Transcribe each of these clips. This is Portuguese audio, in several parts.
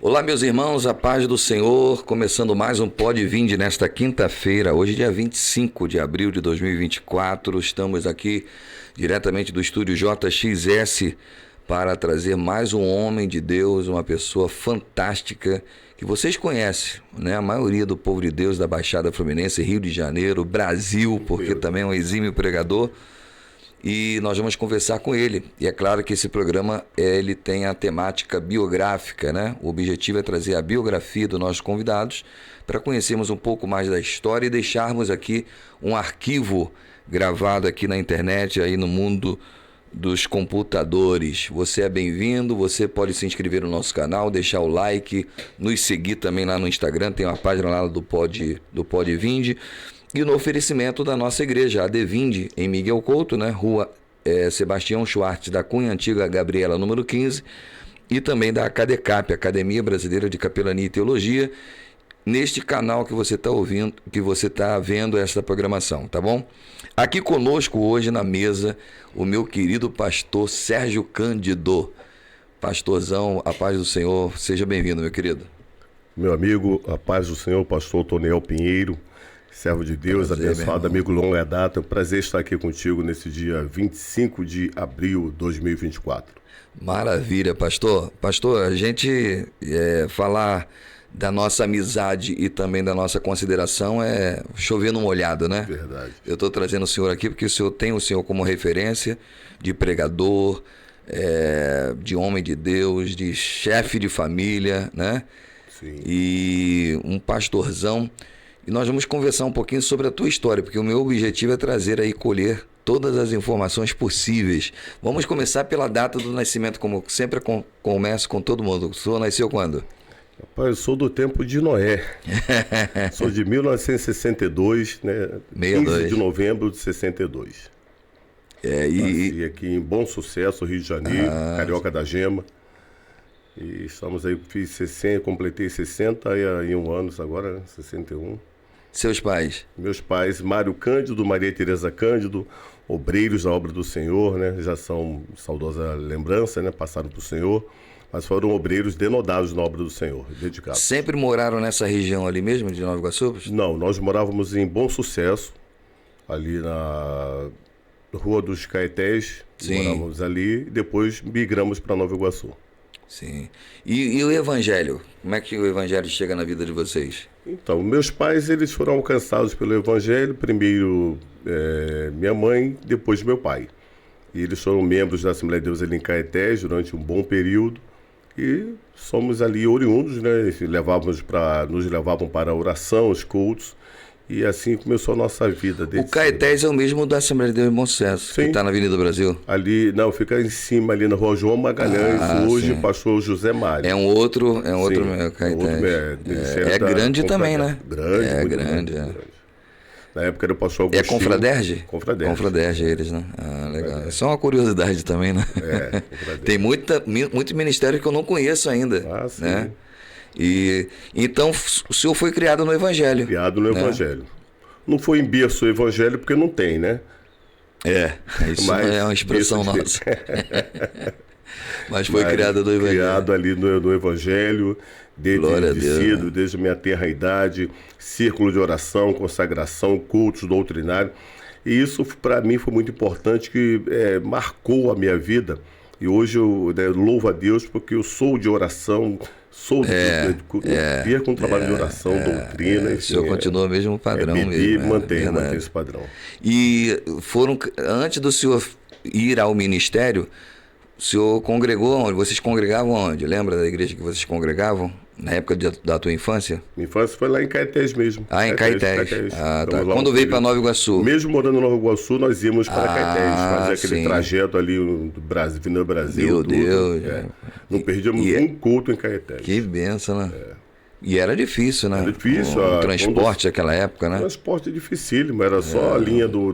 Olá, meus irmãos, a paz do Senhor, começando mais um Pode Vinde nesta quinta-feira, hoje dia 25 de abril de 2024, estamos aqui diretamente do estúdio JXS para trazer mais um homem de Deus, uma pessoa fantástica que vocês conhecem, né? A maioria do povo de Deus da Baixada Fluminense, Rio de Janeiro, Brasil, porque também é um exímio pregador. E nós vamos conversar com ele. E é claro que esse programa ele tem a temática biográfica, né? O objetivo é trazer a biografia dos nossos convidados para conhecermos um pouco mais da história e deixarmos aqui um arquivo gravado aqui na internet, aí no mundo dos computadores. Você é bem-vindo, você pode se inscrever no nosso canal, deixar o like, nos seguir também lá no Instagram, tem uma página lá do Pode Vinde. E no oferecimento da nossa igreja, a Devinde, em Miguel Couto, né? Rua Sebastião Schwartz, da Cunha Antiga Gabriela, número 15, e também da ACADECAP, Academia Brasileira de Capelania e Teologia, neste canal que você está ouvindo, que você está vendo esta programação, tá bom? Aqui conosco hoje na mesa, o meu querido pastor Sérgio Cândido. Pastorzão, a paz do Senhor, seja bem-vindo, meu querido. Meu amigo, a paz do Senhor, pastor Toniel Pinheiro, servo de Deus, prazer, abençoado, amigo longa data. Prazer estar aqui contigo nesse dia 25 de abril de 2024. Maravilha, pastor. Pastor, a gente falar da nossa amizade e também da nossa consideração é chover no molhado, né? Verdade. Eu estou trazendo o senhor aqui porque o senhor tem o senhor como referência de pregador, de homem de Deus, de chefe de família, né? Sim. E um pastorzão. E nós vamos conversar um pouquinho sobre a tua história, porque o meu objetivo é trazer aí, colher todas as informações possíveis. Vamos começar pela data do nascimento, como sempre começo com todo mundo. O senhor nasceu quando? Rapaz, eu sou do tempo de Noé. Sou de 1962, né? 15 de novembro de 62. Nasci aqui em Bom Sucesso, Rio de Janeiro, Carioca da Gema. E estamos aí, completei 61 anos agora, né? 61. Seus pais? Meus pais, Mário Cândido, Maria Tereza Cândido, obreiros da obra do Senhor, né? Já são saudosa lembrança, né? Passaram para o Senhor, mas foram obreiros denodados na obra do Senhor, dedicados. Sempre moraram nessa região ali mesmo, de Nova Iguaçu? Não, nós morávamos em Bom Sucesso, ali na Rua dos Caetés. Sim. Morávamos ali, e depois migramos para Nova Iguaçu. Sim. E o evangelho? Como é que o evangelho chega na vida de vocês? Então, meus pais, eles foram alcançados pelo evangelho, primeiro minha mãe, depois meu pai. E eles foram membros da Assembleia de Deus ali em Caetés durante um bom período e somos ali oriundos, né? Nos levavam para a oração, os cultos. E assim começou a nossa vida. O Caetés é o mesmo da Assembleia de Deus em Bom Sucesso, que está na Avenida Brasil? Ali, não, fica em cima, ali na Rua João Magalhães, hoje sim. Pastor José Mário. É um outro Caetés. É grande também, né? Grande, grande. Na época era o pastor Agostinho. É Confraderge? Confraderge. Confraderge eles, né? Legal. É só uma curiosidade também, né? Tem muito ministério que eu não conheço ainda. Sim. Né? E então o senhor foi criado no Evangelho. Criado no Evangelho. Não foi em berço o Evangelho porque não tem, né? Isso mas é uma expressão nossa. Mas foi criado no Evangelho. Criado ali no Evangelho, desde a minha tenra idade, círculo de oração, consagração, cultos doutrinários. E isso para mim foi muito importante, que marcou a minha vida. E hoje eu louvo a Deus porque eu sou de oração, sou com trabalho de oração, doutrina. O senhor continua o mesmo padrão mesmo. Mantém esse padrão. E antes do senhor ir ao ministério, o senhor congregou onde? Vocês congregavam onde? Lembra da igreja que vocês congregavam? Na época da tua infância? Minha infância foi lá em Caetés mesmo. Em Caetés. Tá. Quando veio para Nova Iguaçu? Mesmo morando em Nova Iguaçu, nós íamos para Caetés, fazer aquele trajeto ali do Brasil, vindo do Brasil. Meu Deus. Não perdíamos um culto em Caetés. Que benção, né? E era difícil, né? Era difícil. O transporte naquela época, né? O transporte dificílimo, era só a linha do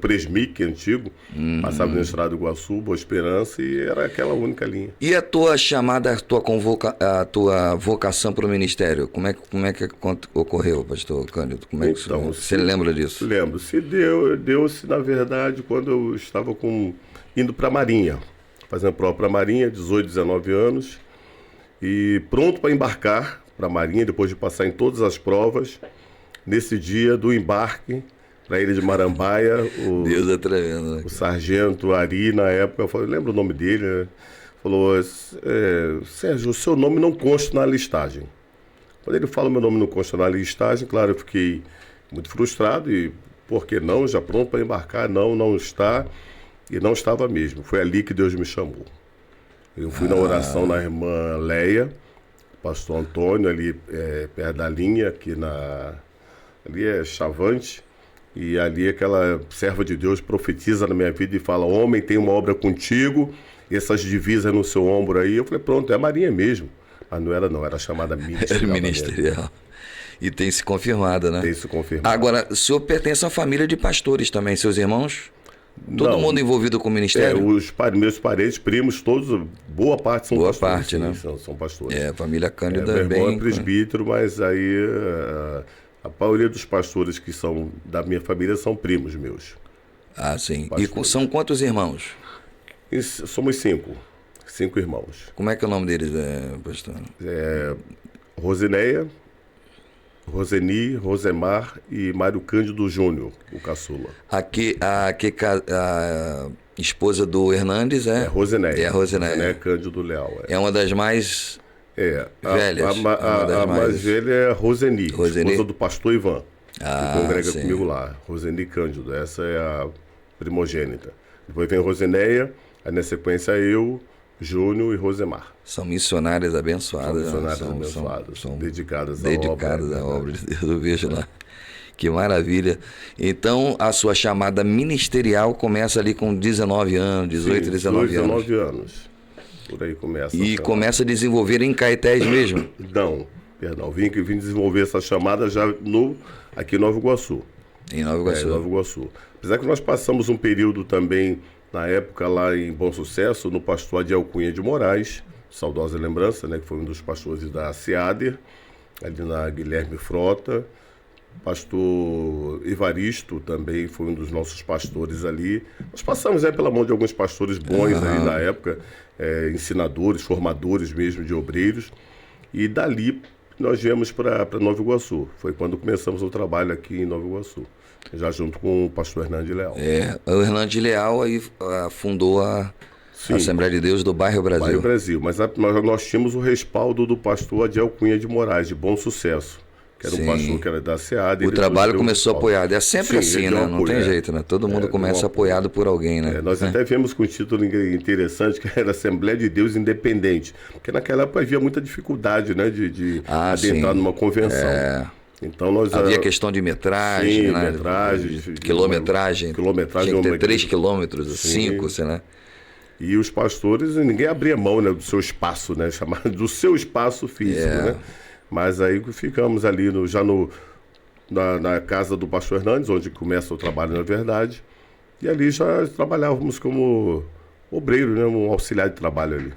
Presmic antigo, passava na Estrada do Iguaçu, Boa Esperança, e era aquela única linha. E a tua chamada, a tua vocação para o ministério, como é que ocorreu, pastor Cândido? Você lembra disso? Lembro. Deu-se, na verdade, quando eu estava indo para a Marinha, fazendo prova para a Marinha, 18, 19 anos. e pronto para embarcar para a Marinha, depois de passar em todas as provas. Nesse dia do embarque, para a ilha de Marambaia, Deus é tremendo, né? O sargento Ari, na época, eu lembro o nome dele, né? Falou, Sérgio, o seu nome não consta na listagem. Quando ele fala meu nome não consta na listagem, claro, eu fiquei muito frustrado e, por que não? Já pronto para embarcar? Não está. E não estava mesmo. Foi ali que Deus me chamou. Eu fui na oração na irmã Leia, pastor Antônio, ali perto da linha, ali é Chavante, e ali aquela serva de Deus profetiza na minha vida e fala, homem, tem uma obra contigo, e essas divisas no seu ombro aí. Eu falei, pronto, é a Marinha mesmo. Mas não, era chamada ministerial. Era ministerial. E tem se confirmado, né? Tem se confirmado. Agora, o senhor pertence a uma família de pastores também, seus irmãos? Todo mundo envolvido com o ministério? Meus parentes, primos, todos, boa parte são pastores. Boa parte, sim, né? São pastores. A família Cândida meu irmão bem... é presbítero, mas aí a maioria dos pastores que são da minha família são primos meus. Ah, sim. Pastores. E são quantos irmãos? Somos 5 irmãos. Como é que é o nome deles, pastor? Rosineia, Roseni, Rosemar e Mário Cândido Júnior, o caçula. A esposa do Hernandes é Rosineia. É a Rosineia. Rosineia Cândido Leal. É uma das mais velhas. A mais velha é Roseni, esposa do pastor Ivan, que congrega comigo lá. Roseni Cândido, essa é a primogênita. Depois vem Rosineia, aí na sequência eu, Júnior e Rosemar. São missionárias abençoadas. São dedicadas à obra de Deus, eu vejo lá. Que maravilha. Então, a sua chamada ministerial começa ali com 19 anos, 18, 19 anos. 19 anos. Por aí começa. E começa a desenvolver em Caetés mesmo? Não, vim desenvolver essa chamada já aqui em Nova Iguaçu. Em Nova Iguaçu. Em Nova Iguaçu. Apesar que nós passamos um período também, na época lá em Bom Sucesso, no pastor Adiel Cunha de Moraes, saudosa lembrança, né, que foi um dos pastores da SEADER, ali na Guilherme Frota. Pastor Evaristo também foi um dos nossos pastores ali. Nós passamos pela mão de alguns pastores bons aí na época, ensinadores, formadores mesmo de obreiros. E dali nós viemos para Nova Iguaçu. Foi quando começamos o trabalho aqui em Nova Iguaçu, já junto com o pastor Hernandes Leal. O Hernandes Leal aí fundou a Assembleia de Deus do Bairro Brasil. Mas nós tínhamos o respaldo do pastor Adiel Cunha de Moraes, de Bom Sucesso, que era um pastor que era da SEAD. O trabalho começou apoiado. É sempre assim, né? Não tem jeito, né? Todo mundo começa apoiado por alguém, né? Nós até viemos com um título interessante, que era Assembleia de Deus Independente. Porque naquela época havia muita dificuldade, né? De adentrar numa convenção. Então havia questão de metragem, né? Quilometragem. Tinha que ter 3 quilômetros, 5, sei lá. E os pastores, ninguém abria mão, né, do seu espaço, né? Chamado do seu espaço físico, né? Mas aí ficamos ali na casa do pastor Hernandes, onde começa o trabalho, na verdade. E ali já trabalhávamos como obreiro, né? Um auxiliar de trabalho ali.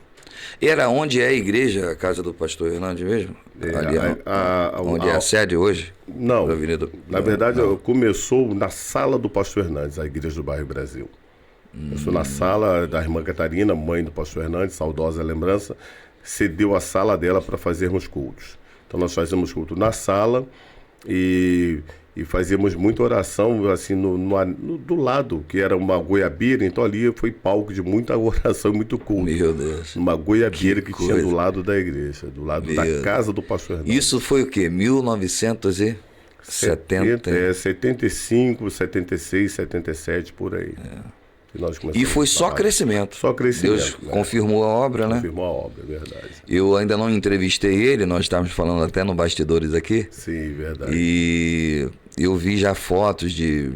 Era onde é a igreja, a casa do pastor Hernandes mesmo? Ali onde é a sede hoje? Não, na verdade começou na sala do pastor Hernandes, a igreja do Bairro Brasil. Começou na sala da irmã Catarina, mãe do pastor Hernandes, saudosa lembrança, cedeu a sala dela para fazermos cultos. Então nós fazíamos culto na sala e fazíamos muita oração assim do lado, que era uma goiabeira, então ali foi palco de muita oração e muito culto. Meu Deus. Uma goiabeira que tinha do lado da igreja, do lado da casa do pastor Hernandes. Isso foi o quê? 1970? 75, 76, 77, por aí. E foi só crescimento. Só crescimento. Deus confirmou a obra, né? Confirmou a obra, é verdade. Eu ainda não entrevistei ele, nós estávamos falando até no bastidores aqui. Sim, verdade. E eu vi já fotos de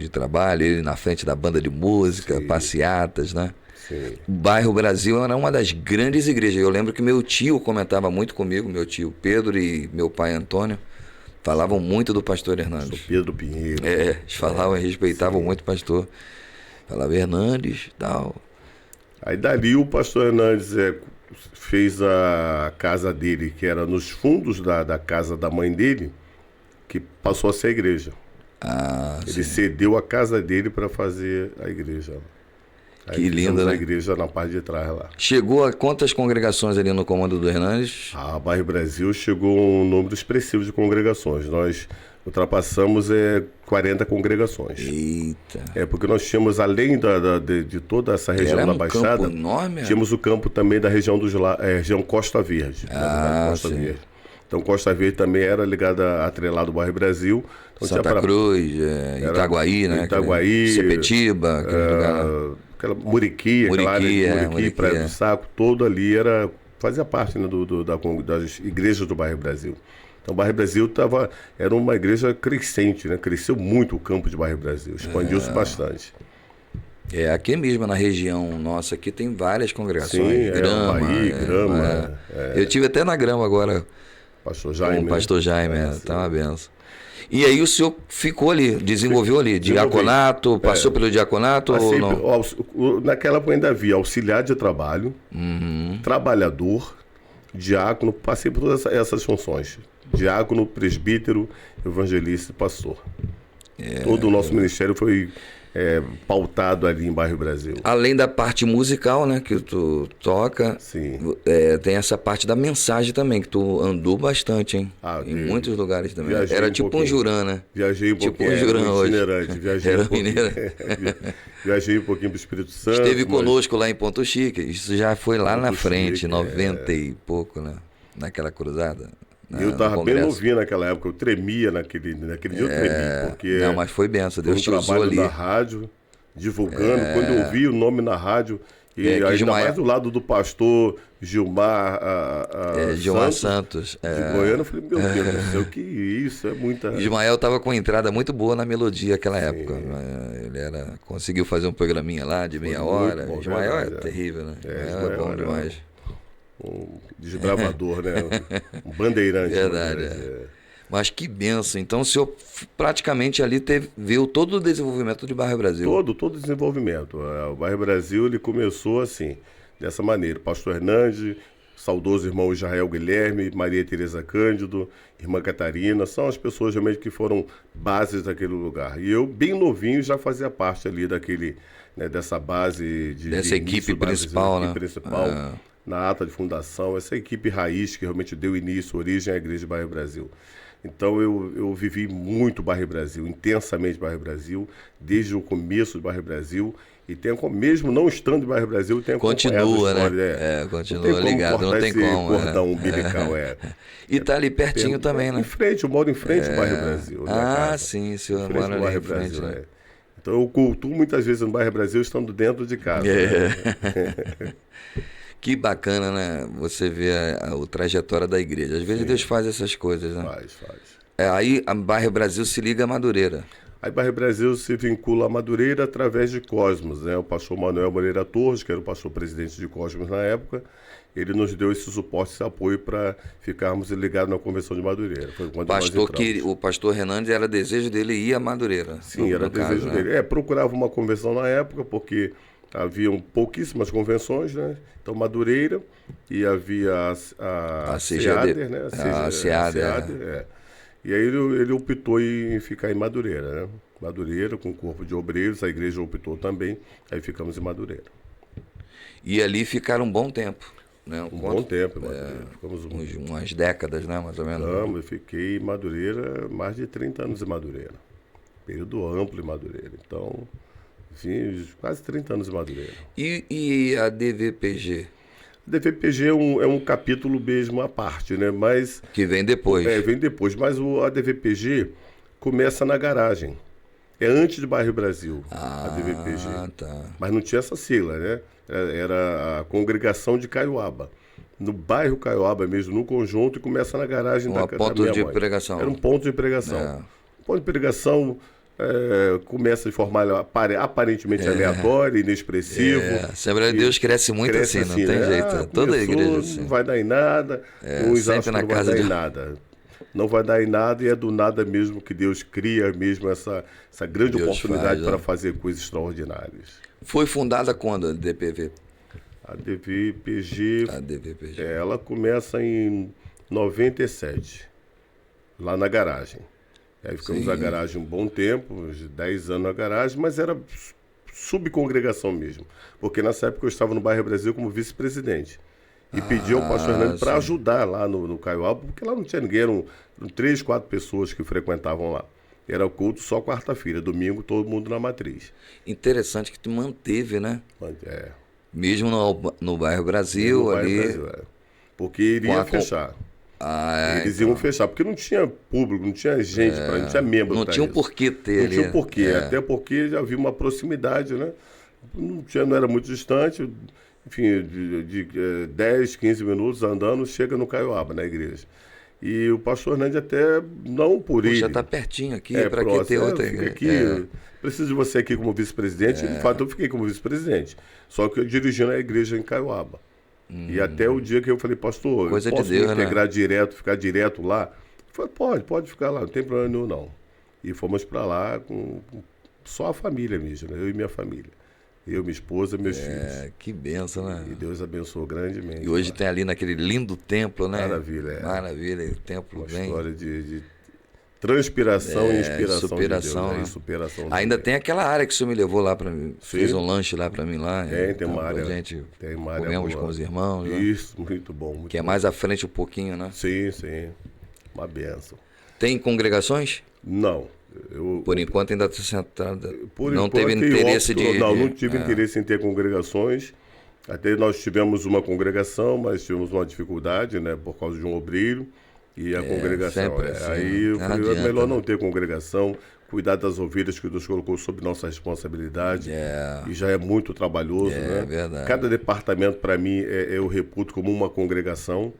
trabalho, ele na frente da banda de música, passeatas, né? Sim. O Bairro Brasil era uma das grandes igrejas. Eu lembro que meu tio comentava muito comigo, meu tio Pedro e meu pai Antônio, falavam muito do pastor Hernandes. Pedro Pinheiro. Eles falavam e respeitavam muito o pastor. Falava Hernandes e tal. Aí dali o pastor Hernandes fez a casa dele, que era nos fundos da casa da mãe dele, que passou a ser a igreja. Ele cedeu a casa dele para fazer a igreja. Que lindo, né? A igreja na parte de trás lá. Chegou a quantas congregações ali no comando do Hernandes? A Bairro Brasil chegou a um número expressivo de congregações. Nós ultrapassamos 40 congregações. Eita. Porque nós tínhamos, além de toda essa região da Baixada, campo enorme, tínhamos o campo também da região, região Costa Verde. Sim. Verde. Então, Costa Verde também era ligada, atrelado ao Bairro Brasil. Então, Santa Cruz, Itaguaí, né? Itaguaí, Sepetiba, aquela Muriqui, aquela área de Muriqui, Praia do Saco, todo ali fazia parte, né, das igrejas do Bairro Brasil. Então, o Bairro Brasil era uma igreja crescente, né? Cresceu muito o campo de Bairro Brasil, expandiu-se bastante. Aqui mesmo na região nossa, aqui tem várias congregações. Sim, Grama. Grama. Eu tive até na Grama agora. Pastor Jaime. Com o Pastor Jaime, tá uma benção. E aí o senhor ficou ali, desenvolveu ali, diaconato, passou pelo diaconato ou não? Naquela época ainda havia auxiliar de trabalho, trabalhador, diácono, passei por todas essas funções. Diácono, presbítero, evangelista e pastor. Todo o nosso ministério foi pautado ali em Bairro Brasil. Além da parte musical, né, que tu toca, sim. Tem essa parte da mensagem também, que tu andou bastante, hein? Em muitos lugares também. Era tipo um Jurã, né? Viajei um pouquinho. Tipo um Jurã hoje. Viajei um pouquinho para o Espírito Santo. Esteve conosco lá em Ponto Chique. Isso já foi lá na frente, 90 e pouco, né? Naquela cruzada. Eu estava bem novinho naquela época, eu tremia naquele dia, eu tremi, porque... Não, mas foi benção, Deus te usou ali. Da rádio, divulgando, quando eu ouvi o nome na rádio, e ainda mais do lado do pastor Gilmar Gilmar Santos. De Goiânia, eu falei, meu Deus do céu, que isso, é muita... Ismael estava com entrada muito boa na melodia naquela época. Ele conseguiu fazer um programinha lá de meia hora. Bom, Ismael é terrível, né? É bom demais. Um desbravador, né? Um bandeirante. Verdade. Mas que benção. Então o senhor praticamente ali viu todo o desenvolvimento de Bairro Brasil. Todo o desenvolvimento. O Bairro Brasil ele começou assim, dessa maneira. Pastor Hernandes, saudoso irmão Israel Guilherme, Maria Tereza Cândido, irmã Catarina, são as pessoas realmente que foram bases daquele lugar. E eu, bem novinho, já fazia parte ali dessa base dessa equipe principal, né? Na ata de fundação, essa equipe raiz que realmente deu início, origem à Igreja de Bairro Brasil. Então eu vivi muito Bairro Brasil, intensamente Bairro Brasil, desde o começo do Bairro Brasil, e mesmo não estando em Bairro Brasil, tenho acompanhado a história. Né? Continua ligado, não tem como. Cordão umbilical, E tá ali pertinho também, né? Em frente, eu moro em frente ao Bairro Brasil. Sim, o senhor mora ali em frente. Né? Então eu cultuo muitas vezes no Bairro Brasil estando dentro de casa. Né? Que bacana, né? Você vê a trajetória da igreja. Às vezes Deus faz essas coisas, né? Faz. Aí a Bairro Brasil se liga a Madureira. Aí Bairro Brasil se vincula a Madureira através de Cosmos, né? O pastor Manuel Moreira Torres, que era o pastor presidente de Cosmos na época, ele nos deu esse suporte, esse apoio para ficarmos ligados na Convenção de Madureira. Foi quando o pastor Hernandes era desejo dele ir a Madureira. Sim, era desejo dele. Procurava uma convenção na época, porque haviam pouquíssimas convenções, né? Então, Madureira, e havia a SEADER, né? A SEADER. E aí ele optou em ficar em Madureira, né? Madureira, com o corpo de obreiros, a igreja optou também, aí ficamos em Madureira. E ali ficaram um bom tempo, né? Bom tempo, ficamos umas décadas, né? Mais ou menos. Não, eu fiquei em Madureira, mais de 30 anos em Madureira. Período amplo em Madureira, então... Sim, quase 30 anos em Madureira. E a DVPG? A DVPG é um capítulo mesmo à parte, né? Mas, que vem depois. Vem depois. Mas a DVPG começa na garagem. É antes de Bairro Brasil, a DVPG. Tá. Mas não tinha essa sigla, né? Era a congregação de Caiuaba. No bairro Caiuaba mesmo, no conjunto, e começa na garagem da minha mãe. Ponto de pregação. Era um ponto de pregação. Um ponto de pregação... começa de forma aparentemente aleatória, inexpressivo. Assembleia de Deus cresce muito assim, não tem jeito. Toda a igreja assim. Não vai dar em nada, uns acham que não vai dar em nada. Não vai dar em nada, e é do nada mesmo que Deus cria mesmo essa grande oportunidade para fazer coisas extraordinárias. Foi fundada quando a DPV? A DVPG, ela começa em 97, lá na garagem. Aí ficamos na garagem um bom tempo, uns 10 anos na garagem, mas era subcongregação mesmo. Porque nessa época eu estava no Bairro Brasil como vice-presidente. E pedi ao pastor Hernandes para ajudar lá no Caioaba, porque lá não tinha ninguém, eram 3, 4 pessoas que frequentavam lá. Era o culto só quarta-feira, domingo todo mundo na matriz. Interessante que tu manteve, né? É. Mesmo no Bairro Brasil, No ali. Bairro Brasil, porque iria fechar. Eles iam fechar, porque não tinha público, não tinha gente, não tinha membro. Não tinha um porquê ter ali. Não tinha um porquê, até porque já havia uma proximidade, né? Não era muito distante, enfim, de 10, 15 minutos andando, chega no Caioaba, na igreja. E o pastor Hernandes até, não por ele... Já está pertinho aqui, para que ter outra igreja? Aqui, preciso de você aqui como vice-presidente. De fato, eu fiquei como vice-presidente. Só que eu dirigindo a igreja em Caioaba. E até o dia que eu falei, pastor, Coisa eu posso de Deus, me integrar né? direto, ficar direto lá? Ele falou, pode ficar lá, não tem problema nenhum, não. E fomos para lá com só a família mesmo, né? Eu e minha família. Eu, minha esposa, meus filhos. Que benção, né? E Deus abençoou grandemente. E hoje tem ali naquele lindo templo, né? Maravilha, Maravilha, o templo uma bem... história de transpiração e inspiração superação, de Deus, né? E superação Ainda também. tem aquela área que o senhor me levou lá para mim. Sim. Fez um lanche lá para mim lá. Tem uma área. Gente Tem uma área comemos boa. com os irmãos. Né? Isso, muito bom. Muito Que é bom. mais à frente um pouquinho, né? Sim. Uma benção. Tem congregações? Não. Por enquanto ainda está centrada. Por Não enquanto, teve interesse não tive interesse em ter congregações. Até nós tivemos uma congregação, mas tivemos uma dificuldade, né? Por causa de um obreiro. E a congregação. sempre assim, Aí eu falei, adianta, é melhor né? não ter congregação, cuidar das ovelhas que Deus colocou sob nossa responsabilidade. E já é muito trabalhoso, né? Verdade. Cada departamento, para mim, eu reputo como uma congregação,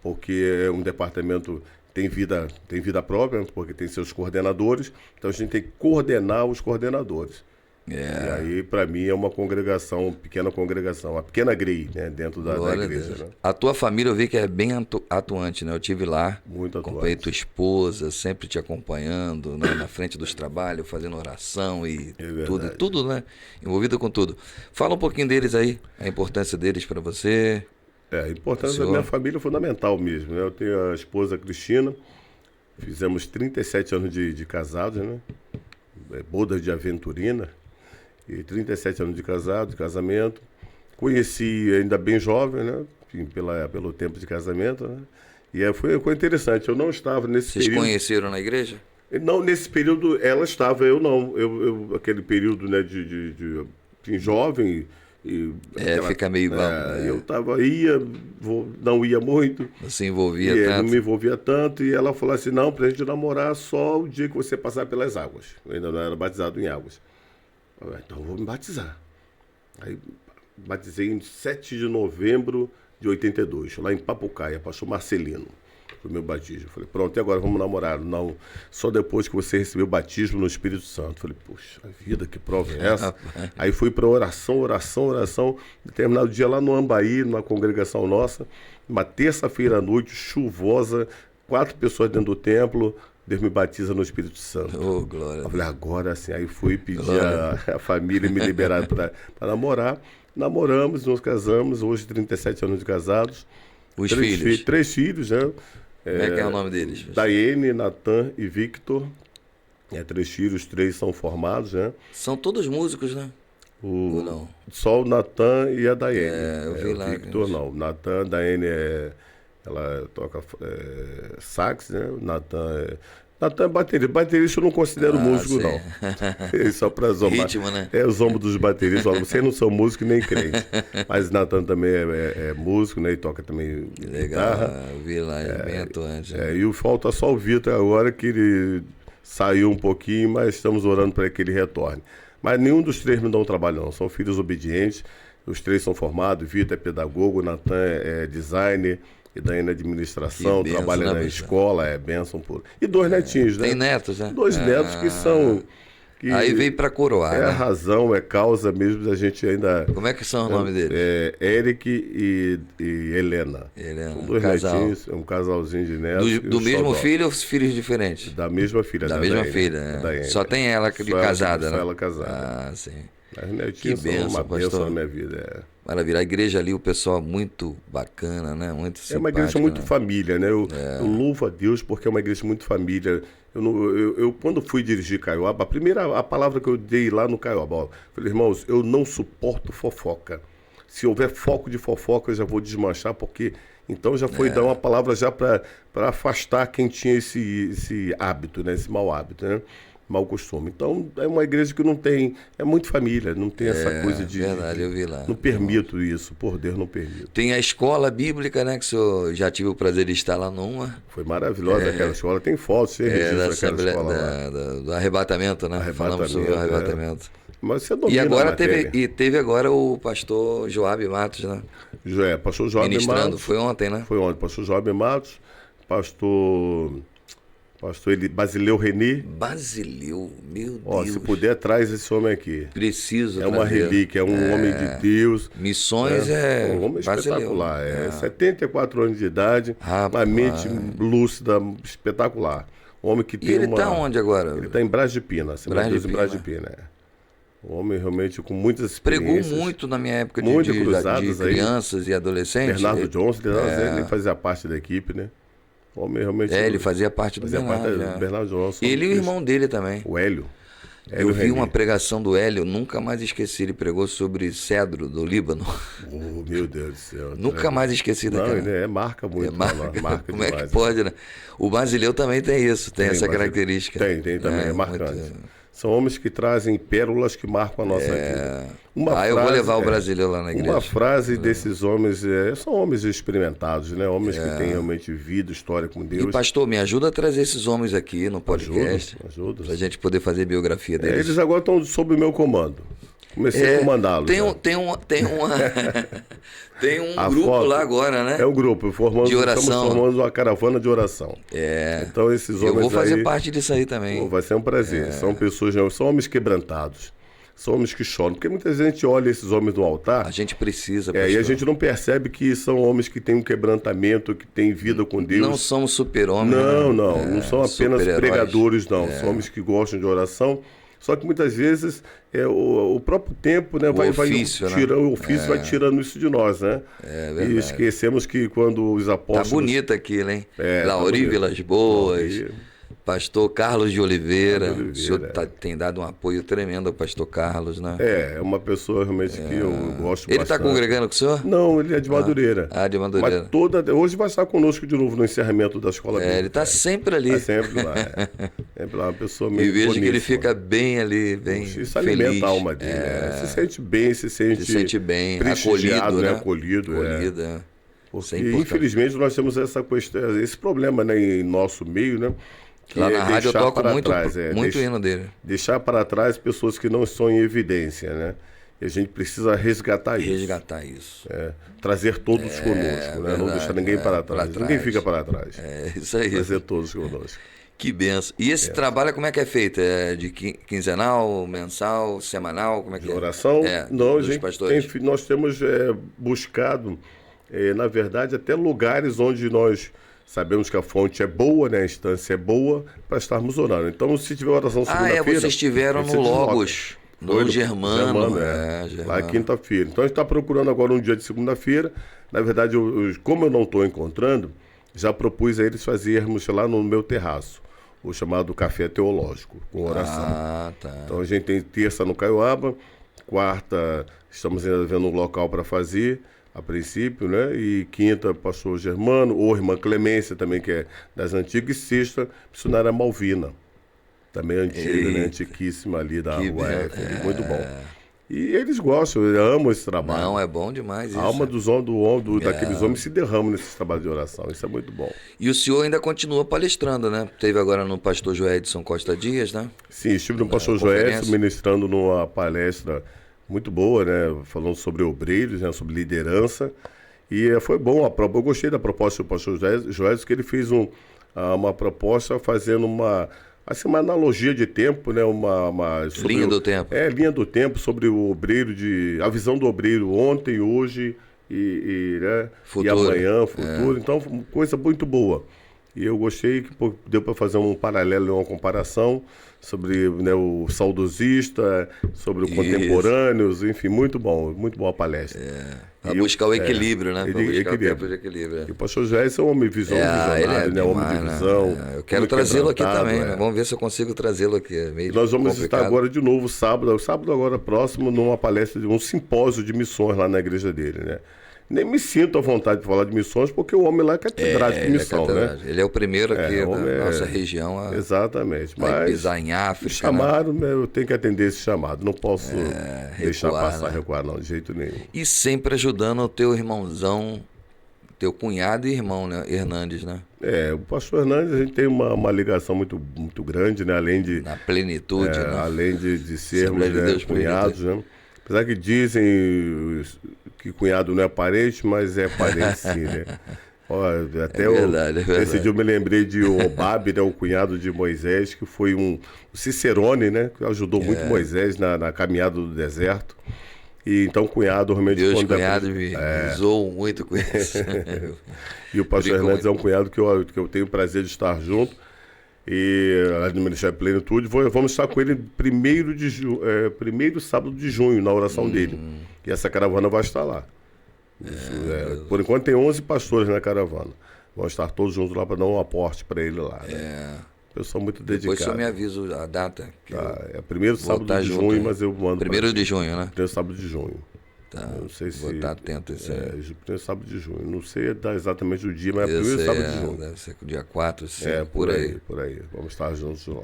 porque é um departamento tem vida própria, porque tem seus coordenadores, então a gente tem que coordenar os coordenadores. E aí, para mim, é uma congregação, pequena congregação, uma pequena grei, né, dentro da igreja. Né? A tua família eu vi que é bem atuante, né? Eu tive lá, Muito acompanhei atuante. tua esposa, sempre te acompanhando, né? Na frente dos trabalhos, fazendo oração e tudo, né? Envolvido com tudo. Fala um pouquinho deles aí, a importância deles para você. A importância da minha família é fundamental mesmo, né? Eu tenho a esposa Cristina, fizemos 37 anos de casados, né? Bodas de aventurina. E 37 anos de casamento. Conheci ainda bem jovem, né? Enfim, pelo tempo de casamento, né? E aí foi interessante. Eu não estava nesse Vocês período. Vocês conheceram na igreja? Não, nesse período ela estava, eu não. Aquele período, né, de jovem. Fica meio... Eu não ia muito. Não se envolvia tanto. Não me envolvia tanto. E ela falou assim, não, pra gente namorar só o dia que você passar pelas águas. Eu ainda não era batizado em águas. Eu falei, então eu vou me batizar. Aí batizei em 7 de novembro de 82, lá em Papucaia, pastor Marcelino. Foi meu batismo. Eu falei, pronto, e agora vamos namorar? Não, só depois que você recebeu o batismo no Espírito Santo. Eu falei, puxa vida, que prova é essa? Aí fui para oração. Determinado dia lá no Ambaí, numa congregação nossa, uma terça-feira à noite, chuvosa, 4 pessoas dentro do templo, Deus me batiza no Espírito Santo. Oh, glória. Eu falei, agora sim. Aí fui pedir a família me liberar para namorar. Namoramos, nos casamos, hoje 37 anos de casados. Os filhos? 3 filhos, né? Como é que é o nome deles? Daiane, Natan e Victor. 3 filhos, 3 são formados, né? São todos músicos, né? Ou não? Só o Natan e a Daiane. Eu vi lá. O Victor não. Natan, a Daiane ela toca sax, né? O Natan é baterista. Baterista eu não considero músico, não. Só para zombar. Ritmo, né? O zombo dos bateristas. Vocês não são músicos nem crentes. Mas Natan também é músico, né? E toca também legal, eu vi lá, bem atuante. Né? E falta só o Vitor agora, que ele saiu um pouquinho, mas estamos orando para que ele retorne. Mas nenhum dos 3 me dão trabalho, não. São filhos obedientes. Os 3 são formados. Vitor é pedagogo, Natan é designer. E daí na administração, benção, trabalha na escola, bênção pura. E 2 netinhos, né? Tem netos, né? 2 netos que são... Aí veio para coroar, né? A razão, causa mesmo da gente ainda... Como é que são o nome deles? Eric e Helena. São 2 netinhos, um casalzinho de netos. Do mesmo filho ou filhos diferentes? Da mesma filha. Da mesma filha, né? Só tem ela casada, né? Só ela casada. Sim. As netinhas são uma bênção na minha vida. Maravilha. A igreja ali, o pessoal muito bacana, né? Muito simpático. É uma igreja muito família, né? Eu louvo a Deus porque é uma igreja muito família. Eu quando fui dirigir Caiuaba, a palavra que eu dei lá no Caiuaba, eu falei, irmãos, eu não suporto fofoca. Se houver foco de fofoca, eu já vou desmanchar, porque então já foi dar uma palavra já para afastar quem tinha esse hábito, né? Esse mau hábito, né? Mau costume. Então, é uma igreja que não tem... É muito família, não tem essa coisa de... Verdade, eu vi lá. Não permito isso, por Deus, não permito. Tem a escola bíblica, né? Que o senhor já tive o prazer de estar lá numa. Foi maravilhosa aquela escola. Tem fotos, tem registro daquela escola lá. Do arrebatamento, né? Falamos sobre o arrebatamento. Mas você domina teve agora o pastor Joabe Matos, né? Pastor Joabe ministrando, Matos. Foi ontem, né? Foi ontem. Pastor Joabe Matos, pastor Basileu Reni. Basileu, meu Deus. Se puder, traz esse homem aqui. Preciso trazer. Uma relíquia, é um homem de Deus. Missões um homem espetacular. 74 anos de idade, uma mente lúcida, espetacular. Um homem que tem ele está onde agora? Ele está em Brás de Pina, Assembleia de Deus em Brás de Pina. Um homem realmente com muitas experiências. Pregou muito na minha época de crianças e adolescentes. Bernardo Johnson, ele fazia parte da equipe, né? O homem realmente... ele fazia parte do Bernardo Johnson. Ele e o irmão dele também. O Hélio. Eu vi uma pregação do Hélio, nunca mais esqueci. Ele pregou sobre cedro do Líbano. Meu Deus do céu. Nunca mais esqueci daquela. Ele marca muito. Marca Como demais, é que pode, né? O Basileu também tem isso, tem essa característica. Tem também, é marcante. Muito... São homens que trazem pérolas que marcam a nossa vida. Eu vou levar o brasileiro lá na igreja. Uma frase desses homens, são homens experimentados, né? Homens que têm realmente vida, história com Deus. E pastor, me ajuda a trazer esses homens aqui no podcast. Ajuda. Pra gente poder fazer biografia deles. Eles agora estão sob o meu comando. Comecei a comandá-los. Tem um grupo lá agora, né? É um grupo, de oração. Estamos formando uma caravana de oração. Então esses homens eu vou fazer parte disso aí também. Vai ser um prazer. São pessoas, são homens quebrantados. São homens que choram. Porque muita gente olha esses homens no altar. A gente precisa, pastor. E a gente não percebe que são homens que têm um quebrantamento, que têm vida com Deus. Não somos super-homens. Não são apenas pregadores, não. São homens que gostam de oração. Só que muitas vezes o próprio tempo, né, vai tirando isso de nós, né? E esquecemos que quando os apóstolos... Tá bonito aquilo, hein? Lauri Vilas Boas, pastor Carlos de Oliveira. O senhor tem dado um apoio tremendo ao pastor Carlos, né? É uma pessoa realmente que eu gosto bastante. Ele está congregando com o senhor? Não, ele é de Madureira. De Madureira. Mas hoje vai estar conosco de novo no encerramento da escola bíblica. Ele está sempre ali. Está sempre lá. Sempre lá, uma pessoa meio E vejo que ele fica bem ali, bem isso feliz. Alimenta a alma dele. Se sente bem, se sente bem, acolhido, né? Acolhido. Porque, infelizmente, nós temos essa questão, esse problema, né, em nosso meio, né? Que lá na rádio eu toco muito hino dele. Deixar para trás pessoas que não estão em evidência, né? E a gente precisa resgatar isso. Trazer todos conosco, né? Verdade, não deixar ninguém para trás. Ninguém fica para trás. Isso aí. Trazer todos conosco. Que benção. E esse trabalho como é que é feito? É de quinzenal, mensal, semanal? Como é que de oração? Não, nós temos buscado, na verdade, até lugares onde nós... Sabemos que a fonte é boa, né? A instância é boa para estarmos orando. Então, se tiver oração segunda-feira... vocês estiveram no Logos, no Germano. Lá quinta-feira. Então, a gente está procurando agora um dia de segunda-feira. Na verdade, como eu não estou encontrando, já propus a eles fazermos lá no meu terraço, o chamado Café Teológico, com oração. Tá. Então, a gente tem terça no Caiuaba, quarta estamos ainda vendo um local para fazer... a princípio, né? E quinta, pastor Germano, ou irmã Clemência também, que é das antigas, e sexta, missionária Malvina, também antiga, né? Antiquíssima ali da UF, muito bom. E eles gostam, amam esse trabalho. Não, é bom demais isso. A alma daqueles homens se derrama nesses trabalhos de oração, isso é muito bom. E o senhor ainda continua palestrando, né? Teve agora no pastor Joedson Costa Dias, né? Sim, estive no pastor Joedson ministrando numa palestra muito boa, né? Falando sobre obreiros, né? Sobre liderança. E foi bom. Eu gostei da proposta do pastor Joés, que ele fez uma proposta fazendo uma analogia de tempo, né? Linha do tempo. Linha do tempo sobre o obreiro, a visão do obreiro ontem, hoje né? E amanhã, futuro. Então, coisa muito boa. E eu gostei que deu para fazer um paralelo, uma comparação sobre, né, o saudosista, sobre o contemporâneos, enfim, muito boa a palestra. Para buscar o equilíbrio, né? Para buscar o tempo de equilíbrio. E o pastor Jair é um homem visionário, né? Homem de visão. Eu quero trazê-lo aqui também, né? Vamos ver se eu consigo trazê-lo aqui. Nós vamos estar agora de novo, sábado agora próximo, numa palestra, um simpósio de missões lá na igreja dele, né? Nem me sinto à vontade de falar de missões, porque o homem lá é catedrático de missão, né? Ele é o primeiro aqui da nossa região a, exatamente, a pisar em África. Chamaram, né? Eu tenho que atender esse chamado. Não posso deixar passar, recuar, não, de jeito nenhum. E sempre ajudando o teu irmãozão, teu cunhado e irmão, né? Hernandes, né? O pastor Hernandes, a gente tem uma ligação muito, muito grande, né? Além de... Na plenitude, né? Além de sermos cunhados, né? Apesar que dizem que cunhado não é parente, mas é parente sim, né? Até verdade. Esse dia eu me lembrei de Obabe, né, o cunhado de Moisés, que foi o Cicerone, né? Que ajudou muito Moisés na caminhada do deserto. E então cunhado realmente... Meus cunhados me zoam muito com isso. E o pastor Hernandes é um cunhado que eu tenho o prazer de estar junto. E no Ministério Plenitude, vamos estar com ele primeiro sábado de junho, na oração dele. E essa caravana vai estar lá. Por enquanto tem 11 pastores na caravana. Vão estar todos juntos lá para dar um aporte para ele lá. Né? Pessoal muito dedicado. Depois eu me aviso a data. É primeiro sábado de junho, mas eu mando. Primeiro de junho, né? Primeiro sábado de junho. Tá. Não sei vou estar atento a isso aí. Primeiro sábado de junho. Não sei exatamente o dia, mas é primeiro sábado de junho. Deve ser dia 4, 5, por aí. Vamos estar juntos lá.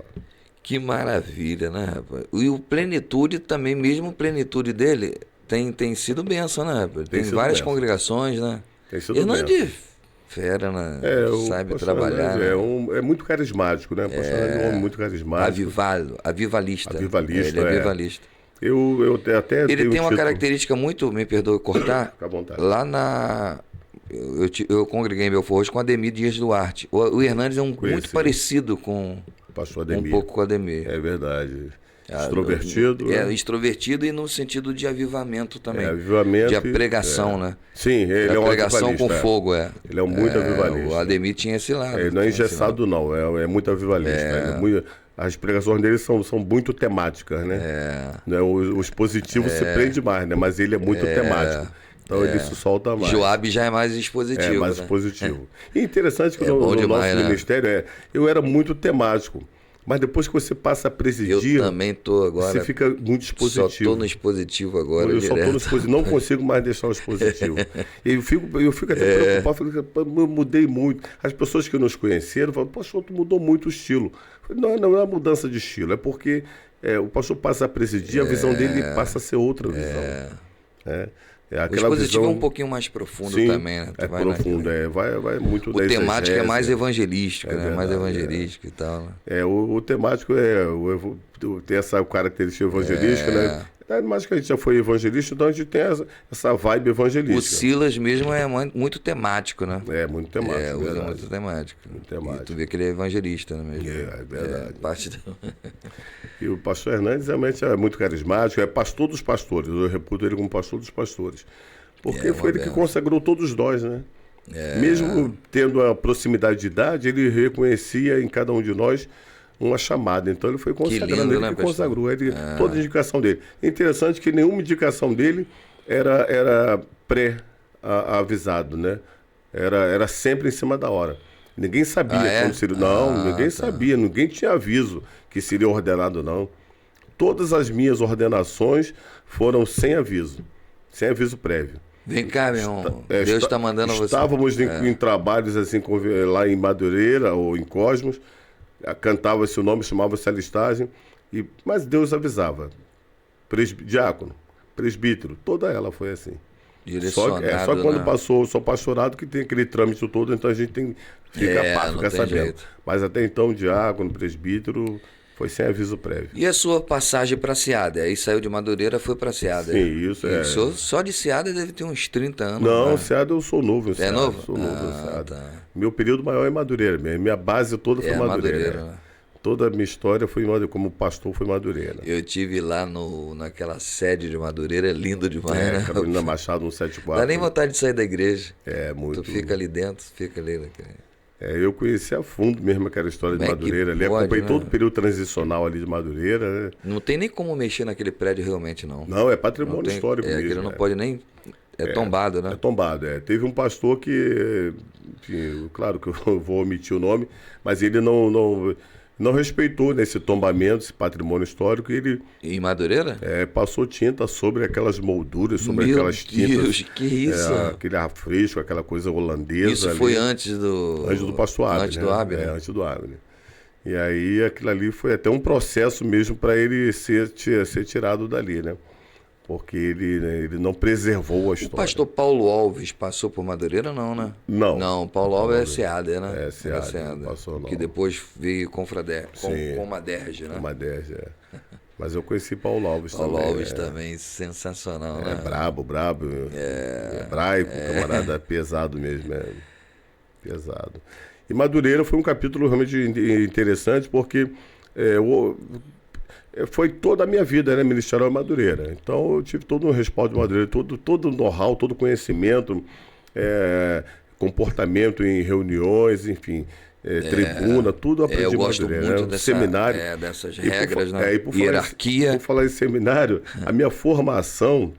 Que maravilha, né, rapaz? E o Plenitude também, mesmo o Plenitude dele, tem sido bênção, né, rapaz? Tem várias congregações, né? Tem sido bênção. Fera, né? Sabe trabalhar. É muito carismático, né? O pastor é um homem muito carismático. Avivalista. Avivalista. Ele é avivalista. Eu até ele tem uma característica muito, me perdoe cortar, Fica à vontade. Lá eu congreguei em Belfort Roxo com Ademir Dias Duarte. O Hernandes é muito parecido com o pastor Ademir. Um pouco com o Ademir. É verdade. Extrovertido. Extrovertido e no sentido de avivamento também. Avivamento. De pregação, né? Sim, ele é um pregação com fogo, Ele é muito avivalista. O Ademir tinha esse lado. Ele não é engessado, não. É muito avivalista. As pregações dele são muito temáticas, né? Os positivos se prende mais, né? Mas ele é muito temático. Então ele se solta mais. Joabe já é mais expositivo. Mais expositivo. E interessante que no nosso ministério, eu era muito temático. Mas depois que você passa a presidir... Eu também estou agora... Você fica muito expositivo. Só estou no expositivo agora, Eu só estou no expositivo. Não consigo mais deixar o expositivo. Eu fico até preocupado. Eu mudei muito. As pessoas que nos conheceram falam, pastor, tu mudou muito o estilo. Não é uma mudança de estilo. É porque o pastor passa a presidir, a visão dele passa a ser outra visão. O expositivo é um pouquinho mais profundo também, né? Profundo, vai muito da exegese. O temático é mais evangelístico, né? Mais evangelístico e tal. Né? O temático tem essa característica evangelística, né? Mas que a gente já foi evangelista, então a gente tem essa vibe evangelística. O Silas mesmo é muito temático, né? Muito temático. Usa muito temático. E tu vê que ele é evangelista, né? Mesmo? É verdade. Parte E o pastor Hernandes realmente é muito carismático, é pastor dos pastores. Eu reputo ele como pastor dos pastores. Porque foi ele que consagrou todos nós, né? Mesmo tendo a proximidade de idade, ele reconhecia em cada um de nós uma chamada. Então ele foi consagrando, ele que consagrou toda a indicação dele. É interessante que nenhuma indicação dele era pré-avisado, né? Era sempre em cima da hora. Ninguém sabia quando seria. Ninguém sabia, ninguém tinha aviso que seria ordenado, não. Todas as minhas ordenações foram sem aviso prévio. Vem cá, meu irmão. Deus está mandando você. Estávamos em trabalhos assim, lá em Madureira ou em Cosmos, cantava-se o nome, chamava-se a listagem, mas Deus avisava. Diácono, presbítero, toda ela foi assim. Só quando passou o pastorado que tem aquele trâmite todo, então a gente tem fica sabendo. Jeito. Mas até então, diácono, presbítero, foi sem aviso prévio. E a sua passagem para Seada? Aí saiu de Madureira, foi para Seada. Sim, isso é. Só de Seada deve ter uns 30 anos. Não, Seada eu sou novo. É novo? Sou novo em Seada. Tá. Meu período maior é Madureira mesmo. Minha base toda foi Madureira. Né? Toda a minha história foi como pastor foi Madureira. Eu tive lá naquela sede de Madureira, é lindo demais, né? Carolina Machado, 174. Dá nem vontade de sair da igreja. Muito. Tu fica ali dentro, fica ali. Eu conheci a fundo mesmo aquela história de Madureira ali. Pode, acompanhei né? todo o período transicional ali de Madureira, né? Não tem nem como mexer naquele prédio realmente, não. Não, é patrimônio Não tem, histórico mesmo. Aquele não pode nem... É tombado, né? É tombado, Teve um pastor que, enfim, claro que eu vou omitir o nome, mas ele não respeitou nesse tombamento, esse patrimônio histórico, e ele Em Madureira? passou tinta sobre aquelas molduras, sobre Meu aquelas tintas. Deus, que isso? Aquele afresco, aquela coisa holandesa. Isso ali. foi antes do... Antes do pastor Abner. Antes do Abner. Antes do Abner. E aí aquilo ali foi até um processo mesmo para ele ser tirado dali, né? Porque ele não preservou a história. O pastor Paulo Alves passou por Madureira, não, né? Não. Não, Paulo Alves é Seada, né? É, Seada, não passou, não. Que depois veio com Sim. Maderge, né? Maderge, Mas eu conheci Paulo Alves Paulo também. Alves também, sensacional, né? Brabo. Hebraico, camarada pesado mesmo, pesado. E Madureira foi um capítulo realmente interessante, porque foi toda a minha vida, né, ministerial em Madureira. Então eu tive todo um respaldo de Madureira, todo o know-how, todo o conhecimento, comportamento em reuniões, enfim, tribuna, tudo aprendi em Madureira. Eu gosto muito seminário. Dessas regras, né? Hierarquia. Por falar em seminário, a minha formação,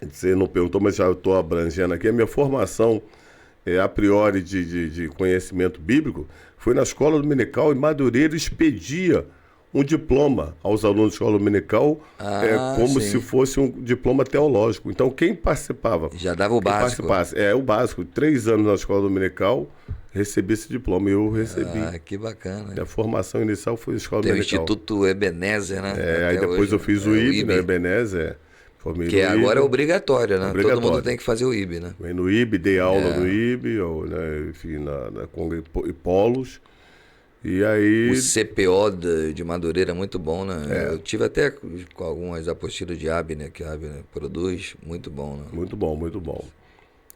você não perguntou, mas já estou abrangendo aqui, a minha formação a priori de conhecimento bíblico foi na escola dominical, e Madureira expedia um diploma aos alunos da escola dominical, como se fosse um diploma teológico. Então, quem participava... Já dava o básico. O básico. 3 anos na escola dominical, recebi esse diploma. E eu recebi. Que bacana. A formação inicial foi na escola Tem dominical. Tem o Instituto Ebenezer, né? Aí depois hoje, eu fiz o IB, né? Ebenezer, que agora é obrigatório, né? Todo mundo tem que fazer o IB, né? Vem no IB, dei aula no IB, né? Enfim, na Conga e Polos. E aí... O CPO de Madureira é muito bom, né? Eu tive até com algumas apostilas de Abner, que a Abner produz, muito bom, né? Muito bom.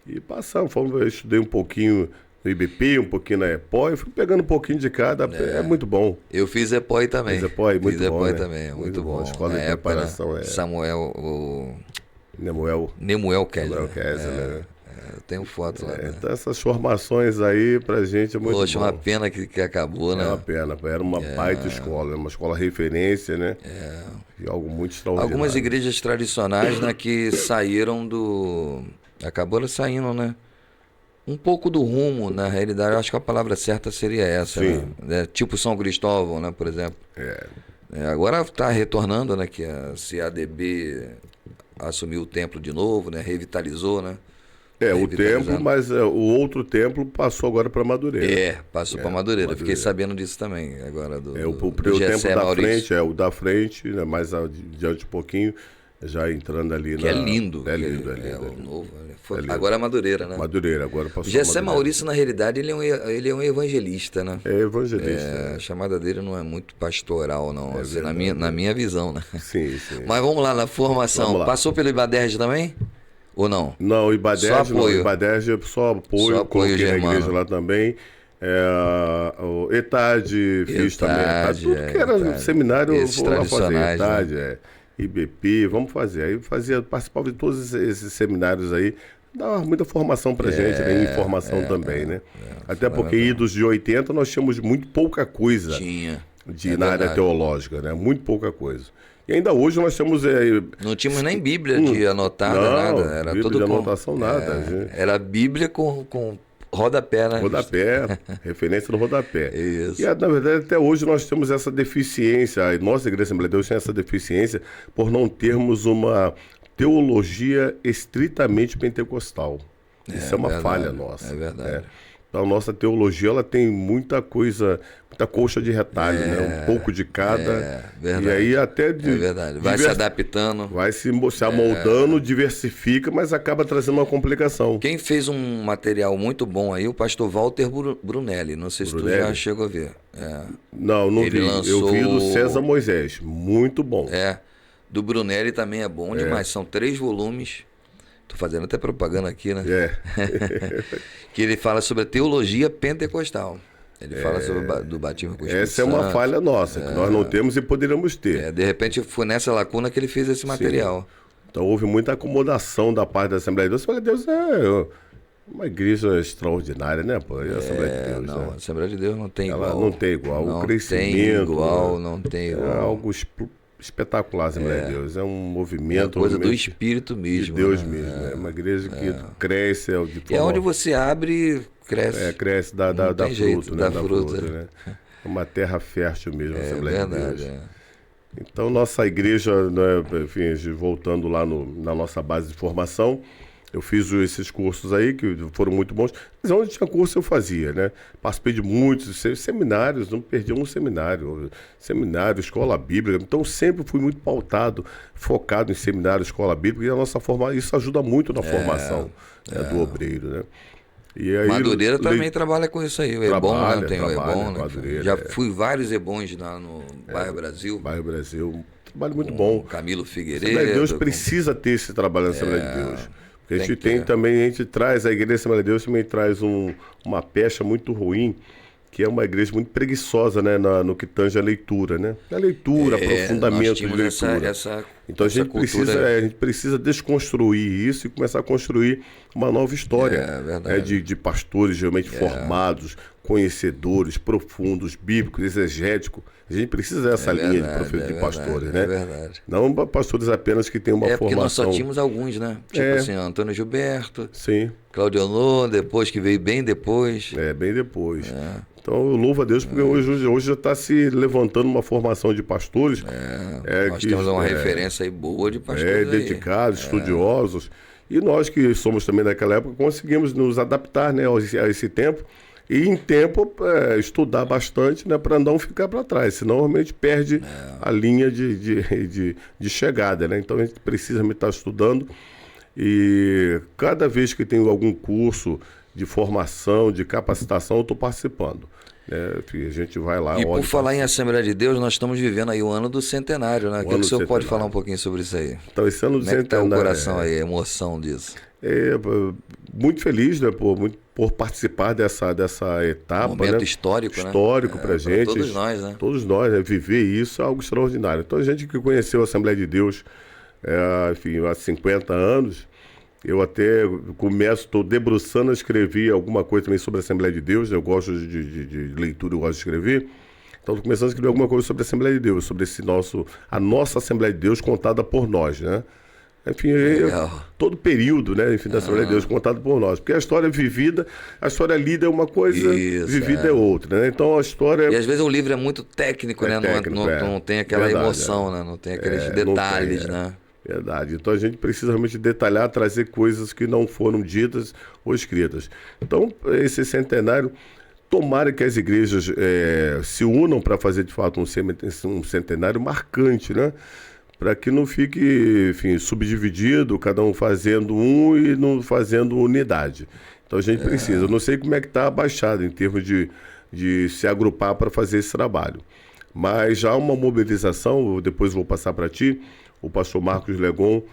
E passamos, eu estudei um pouquinho no IBP, um pouquinho na EPOI, fui pegando um pouquinho de cada, é muito bom. Eu fiz EPOI também. Fiz EPOI, muito fiz bom, EPOI né? também, muito bom. A escola de preparação Samuel, Nemuel Kessler. Né? Eu tenho fotos lá. Né? Então essas formações aí pra gente é muito Poxa, bom. Uma pena que acabou, né? É uma pena, era uma baita escola, uma escola referência, né? E algo muito extraordinário. Algumas igrejas tradicionais, né, que saíram acabaram saindo, né? Um pouco do rumo, na realidade, eu acho que a palavra certa seria essa, né? Tipo São Cristóvão, né, por exemplo. Agora está retornando, né, que a CADB assumiu o templo de novo, né, revitalizou, né? O templo, mas o outro templo passou agora para Madureira. Passou para Madureira. Fiquei sabendo disso também, agora do o templo da frente, o da frente, né, mais adiante um pouquinho, já entrando ali que é lindo. É lindo. O novo. Agora é Madureira, né? Madureira, agora passou. O Gessé Maurício, na realidade, ele é um evangelista, né? É evangelista. A chamada dele não é muito pastoral, não, assim, na minha visão, né? Sim. Mas vamos lá, na formação. Passou pelo Ibaderge também? Ou não? Não, o Ibaderge não. O Ibaderge só apoio. Coloquei na igreja lá também. O ETAD fiz também. Tudo que era seminário, eu vou lá fazer. ETAD, IBP, vamos fazer. Aí participava de todos esses seminários aí. Dava muita formação pra gente, né? Informação também, né? Até porque idos de 80 nós tínhamos muito pouca coisa na área teológica, né? Muito pouca coisa. E ainda hoje nós temos... não tínhamos nem Bíblia de anotar, nada. Era Bíblia tudo de anotação, nada. Era Bíblia com rodapé, né? Rodapé, referência no rodapé. Isso. E, na verdade, até hoje nós temos essa deficiência, a nossa Igreja Assembleia de Deus tem essa deficiência por não termos uma teologia estritamente pentecostal. Isso é uma falha nossa. É verdade. Então, a nossa teologia, ela tem muita coisa, muita colcha de retalho, né? Um pouco de cada. Verdade. E aí até... verdade. Vai se adaptando. Vai se amoldando, diversifica, mas acaba trazendo uma complicação. Quem fez um material muito bom aí, o pastor Walter Brunelli. Não sei se tu já chegou a ver. Não vi. Eu vi do César Moisés. Muito bom. Do Brunelli também é bom demais. São 3 volumes. Tô fazendo até propaganda aqui, né? Que ele fala sobre a teologia pentecostal. Ele fala sobre do batismo com o Espírito Essa é uma falha nossa, que nós não temos e poderíamos ter. De repente foi nessa lacuna que ele fez esse material. Então houve muita acomodação da parte da Assembleia de Deus. Eu falei, Deus, Uma igreja extraordinária, né, pô? A Assembleia de Deus, não, né? a Assembleia de Deus não tem Ela igual. não tem igual. Não O crescimento. tem igual, não tem É igual. algo espetacular, a Assembleia de Deus. É um movimento. É coisa do Espírito mesmo. De Deus né? mesmo. É uma igreja que cresce. De E é onde você abre, cresce. Cresce, dá tem jeito, fruto, né? dá fruta. Né? É uma terra fértil mesmo, a Assembleia verdade, de Deus. Então, nossa igreja, né, enfim, voltando lá na nossa base de formação, eu fiz esses cursos aí, que foram muito bons. Mas onde tinha curso eu fazia, né? Participei de muitos seminários, não perdi um seminário. Seminário, escola bíblica. Então, sempre fui muito pautado, focado em seminário, escola bíblica. E a nossa formação, isso ajuda muito na formação do obreiro, né? E aí, Madureira também trabalha com isso aí. O Ebon, né? Tem o Ebon, né? Madureira, Já fui vários Ebons lá no Bairro Brasil. Bairro Brasil, um trabalho muito bom. Camilo A Figueiredo. Assembleia de Deus precisa ter esse trabalho na Assembleia de Deus. Porque a gente tem também, a gente traz, a Igreja da Assembleia de Deus também traz uma pecha muito ruim, que é uma igreja muito preguiçosa, né, no que tange a leitura, né? A leitura, aprofundamento de leitura. Então a gente precisa desconstruir isso e começar a construir uma nova história de pastores realmente formados, conhecedores, profundos, bíblicos, exegéticos. A gente precisa dessa linha de pastores, né? É verdade. Não pastores apenas que têm uma formação. Porque nós só tínhamos alguns, né? Tipo assim, Antônio Gilberto, sim. Claudio Honor, depois que veio bem depois. Bem depois. Então eu louvo a Deus porque hoje já está se levantando uma formação de pastores. Nós temos uma referência aí boa de pastores. Dedicados, estudiosos. E nós que somos também daquela época conseguimos nos adaptar, né, a esse tempo. E em tempo estudar bastante, né, para não ficar para trás, senão realmente perde a linha de chegada, né? Então a gente precisa estar estudando e cada vez que tem algum curso de formação, de capacitação, eu estou participando. A gente vai lá. E por falar em Assembleia de Deus, nós estamos vivendo aí o ano do centenário, né? O que o senhor pode falar um pouquinho sobre isso aí? Então, esse ano do centenário. Como é que tá o coração aí, a emoção disso? Muito feliz, né, por participar dessa etapa. Momento, né? Histórico pra gente. Todos nós, né? Todos nós, né? Viver isso é algo extraordinário. Então, a gente que conheceu a Assembleia de Deus enfim, há 50 anos, eu até estou debruçando a escrever alguma coisa também sobre a Assembleia de Deus, né? Eu gosto de leitura, eu gosto de escrever. Então, estou começando a escrever alguma coisa sobre a Assembleia de Deus, sobre a nossa Assembleia de Deus contada por nós, né? Enfim, todo período, né, enfim, da Assembleia de Deus contado por nós. Porque a história vivida, a história lida é uma coisa, vivida é outra, né? Então a história... E às vezes o livro é muito técnico, né? Não tem aquela emoção, né? Não tem aqueles detalhes, né? Verdade. Então a gente precisa realmente detalhar, trazer coisas que não foram ditas ou escritas. Então, esse centenário, tomara que as igrejas se unam para fazer de fato um centenário marcante, né? Para que não fique, enfim, subdividido, cada um fazendo e não fazendo unidade. Então a gente precisa. Eu não sei como é que está a Baixada em termos de se agrupar para fazer esse trabalho. Mas já uma mobilização, depois vou passar para ti, o pastor Marcos Legon,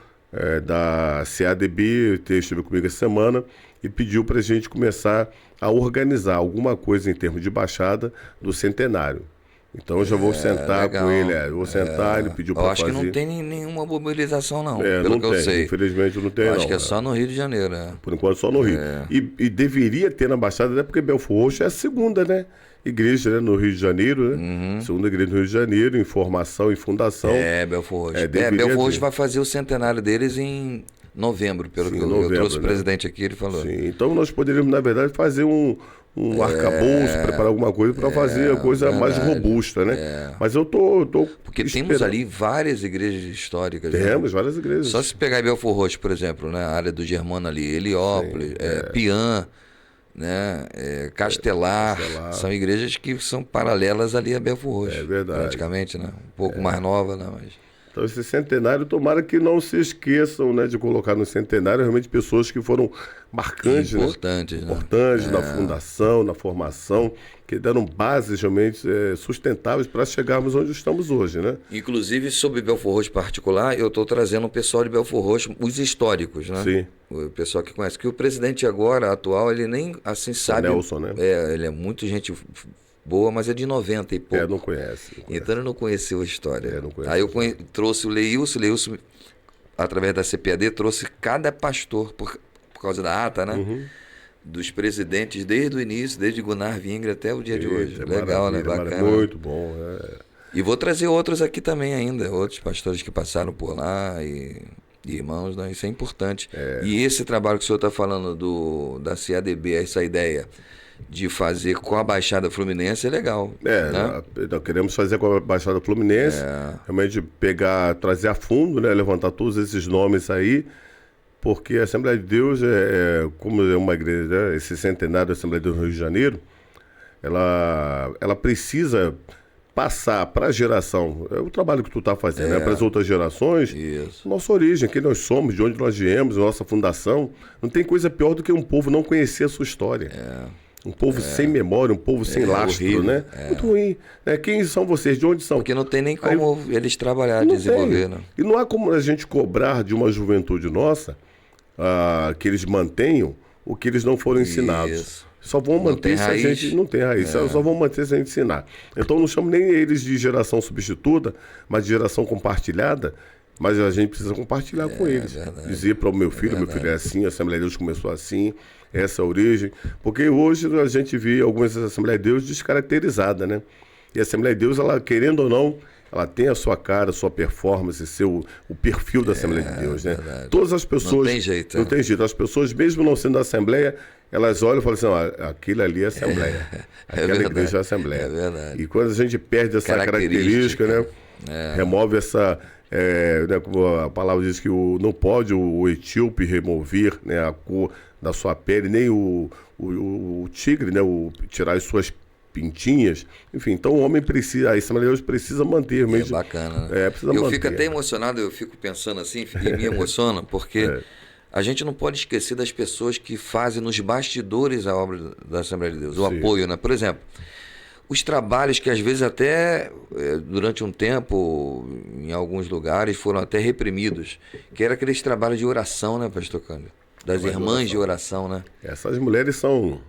da CADB, esteve comigo essa semana e pediu para a gente começar a organizar alguma coisa em termos de Baixada do centenário. Então eu já vou sentar legal. Com ele, vou sentar, ele pediu para fazer. Eu acho que não tem nenhuma mobilização não, pelo que eu sei. Infelizmente não tem não. Acho que é só no Rio de Janeiro, Por enquanto só no Rio. E deveria ter na Baixada, até porque Belford Roxo é a segunda, né? Igreja, né, no Rio de Janeiro, né? Segunda igreja no Rio de Janeiro, em formação e fundação. Belford Roxo. Belford Roxo vai fazer o centenário deles em novembro, pelo que eu trouxe o presidente aqui, ele falou. Sim, então nós poderíamos, na verdade, fazer um arcabouço, preparar alguma coisa para fazer a coisa mais robusta, né? Mas eu tô porque temos ali várias igrejas históricas. Temos várias igrejas. Só se pegar Belford Roxo, por exemplo, né? A área do Germano ali, Heliópolis, Pian, né? Castelar, são igrejas que são paralelas ali a Belford Roxo. É verdade. Praticamente, né? Um pouco mais nova, né? Mas... Então esse centenário, tomara que não se esqueçam, né, de colocar no centenário realmente pessoas que foram marcantes, importantes, né? Importantes na fundação, na formação, que deram bases realmente sustentáveis para chegarmos onde estamos hoje, né? Inclusive, sobre Belford Roxo particular, eu estou trazendo o pessoal de Belford Roxo, os históricos, né? Sim. O pessoal que conhece. Que o presidente agora, atual, ele nem assim sabe... Nelson, né? Ele é muito gente... boa, mas é de 90 e pouco. Não conhece. Então ele não conheceu a história. Não conhece. Aí eu trouxe o Leilson, através da CPAD, trouxe cada pastor, por causa da ata, né? dos presidentes desde o início, desde Gunnar Wingre até o dia de hoje. Legal, né? Bacana. Muito bom. E vou trazer outros aqui também ainda, outros pastores que passaram por lá e irmãos, né? Isso é importante. E esse trabalho que o senhor está falando da CADB, essa ideia de fazer com a Baixada Fluminense é legal. Né? Nós queremos fazer com a Baixada Fluminense, realmente trazer a fundo, né? Levantar todos esses nomes aí, porque a Assembleia de Deus, como é uma igreja, né? Esse centenário da Assembleia de Deus no Rio de Janeiro, ela precisa passar para a geração, o trabalho que tu está fazendo, né? Para as outras gerações, nossa origem, quem nós somos, de onde nós viemos, nossa fundação. Não tem coisa pior do que um povo não conhecer a sua história. Um povo sem memória, um povo sem lastro, horrível, né? Muito ruim. Quem são vocês? De onde são? Porque não tem nem como eles trabalhar, desenvolver. Né? E não há como a gente cobrar de uma juventude nossa que eles mantenham o que eles não foram ensinados. Só vão manter se a gente não tem raiz. Só vão manter se a gente ensinar. Então não chamo nem eles de geração substituta, mas de geração compartilhada. Mas a gente precisa compartilhar com eles. Dizer para o meu filho é assim, a Assembleia de Deus começou assim, essa é a origem. Porque hoje a gente vê algumas Assembleias de Deus descaracterizadas, né? E a Assembleia de Deus, ela, querendo ou não, ela tem a sua cara, a sua performance, o perfil da Assembleia de Deus, né? Todas as pessoas... Não tem jeito. Não tem jeito. As pessoas, mesmo não sendo da Assembleia, elas olham e falam assim, aquilo ali é Assembleia. Aquela igreja é Assembleia. É verdade. E quando a gente perde essa característica, né? Remove essa... né, como a palavra diz que não pode o etíope remover, né, a cor da sua pele, nem o tigre, né, tirar as suas pintinhas. Enfim, então o homem precisa, a Assembleia de Deus precisa manter mesmo. É bacana, né? Eu fico até emocionado, eu fico pensando assim, e me emociona, porque a gente não pode esquecer das pessoas que fazem nos bastidores a obra da Assembleia de Deus, o apoio, né? Por exemplo, os trabalhos que às vezes até durante um tempo, em alguns lugares, foram até reprimidos, que era aqueles trabalhos de oração, né, pastor Cândido? Das irmãs de oração, né? Essas mulheres são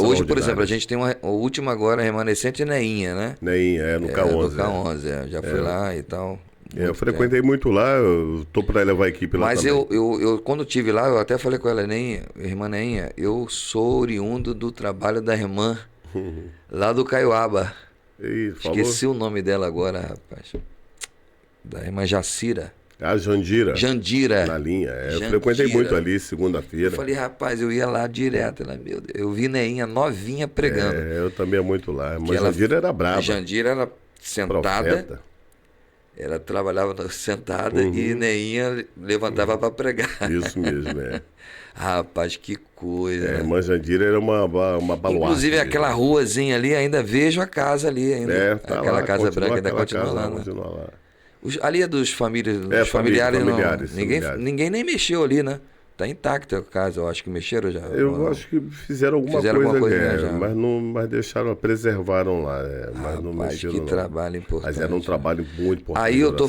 hoje, por exemplo, a gente tem a última agora, remanescente, Neinha, né? Neinha, no K11. No K11, já fui lá e tal. Eu frequentei muito lá, eu tô para levar a equipe lá. Mas também. eu quando estive lá, eu até falei com ela, irmã Neinha, eu sou oriundo do trabalho da irmã lá do Caiuaba. Esqueci o nome dela agora, rapaz. Da irmã Jacira. Jandira. Na linha. Eu frequentei muito ali, segunda-feira. Eu falei, rapaz, eu ia lá direto. Ela, meu Deus, eu vi Neinha novinha pregando. Eu também ia muito lá. Mas Jandira era brava. A Jandira era sentada. Profeta. Ela trabalhava sentada e Neinha levantava para pregar. Isso mesmo, Rapaz, que coisa. A irmã Jandira era uma baluarte. Inclusive, aquela ruazinha ali, ainda vejo a casa ali. Ainda. Aquela lá, casa branca ainda continua lá. Continua lá. Ali é dos familiares, não. Ninguém nem mexeu ali, né? Tá intacta a casa, eu acho que mexeram já. Eu acho que fizeram alguma coisa mas deixaram, preservaram lá. Mas não mexeram, que trabalho importante. Mas era um trabalho muito importante. Aí eu tô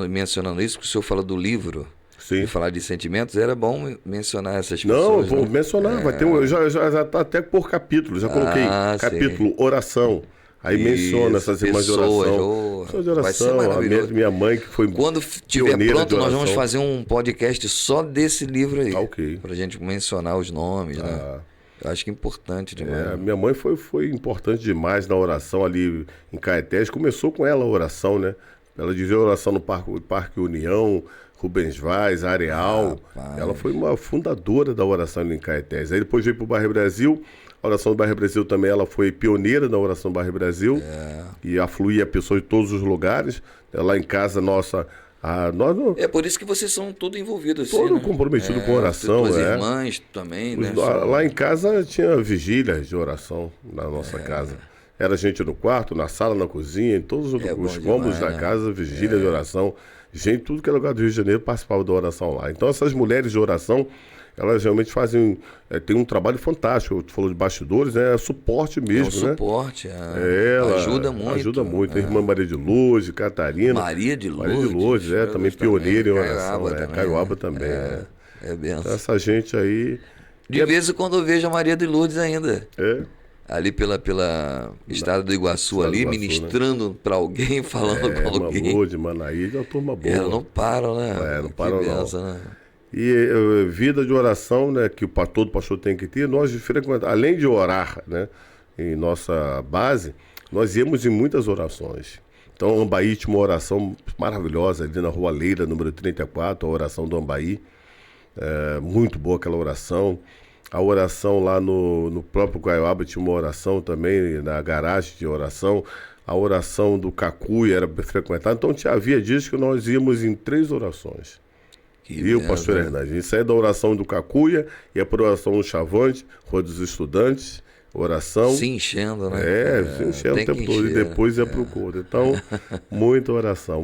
mencionando isso, que o senhor fala do livro. Sim. E falar de sentimentos, era bom mencionar essas pessoas. Não, vou mencionar, vai ter já tá até por capítulo, já coloquei capítulo, oração. Aí menciona essas irmãs de oração. De oração, a minha mãe que foi quando estiver pronto, nós vamos fazer um podcast só desse livro aí. Pra gente mencionar os nomes, né? Eu acho que é importante demais. Minha mãe foi importante demais na oração ali em Caetés. Começou com ela a oração, né? Ela dizia oração no Parque União, Rubens Vaz, Areal. Ela foi uma fundadora da oração ali em Caetés. Aí depois veio para o Bairro Brasil. A oração do Bairro Brasil também, ela foi pioneira na oração do Bairro Brasil. E afluía pessoas de todos os lugares. Lá em casa, nossa... É por isso que vocês são todos envolvidos. Todo assim, comprometido com oração. As irmãs também, né? Lá em casa tinha vigílias de oração na nossa casa. Era gente no quarto, na sala, na cozinha, em todos os cômodos da casa, vigília de oração. Gente, tudo que é lugar do Rio de Janeiro participava da oração lá. Então essas mulheres de oração, elas realmente fazem, tem um trabalho fantástico. Tu falou de bastidores, é suporte mesmo, né? Suporte, ela ajuda muito. Ajuda muito. A irmã Maria de Lourdes, Catarina. Maria de Lourdes, também pioneira em oração. Caiuaba também. É benção. Então, essa gente aí... De vez em quando eu vejo a Maria de Lourdes ainda. Ali pela Estrada do Iguaçu, ministrando, né? Para alguém, falando com alguém. Lourdes, Manaíra, é uma turma boa. Elas não param, né? Não param, não. Né? E vida de oração, né, que todo pastor tem que ter, nós frequentamos, além de orar, né, em nossa base, nós íamos em muitas orações. Então, Ambaí tinha uma oração maravilhosa ali na Rua Leira, número 34, a oração do Ambaí. Muito boa aquela oração. A oração lá no próprio Caiuaba tinha uma oração também, na garagem de oração. A oração do Cacuia era frequentada. Então, havia dias que nós íamos em 3 orações. E o pastor Hernandes. Isso aí é da oração do Cacuia, ia para a oração do Chavante, Rua dos Estudantes, oração. Se enchendo, né? Se enchendo o tempo todo. E depois ia para o culto. Então, muita oração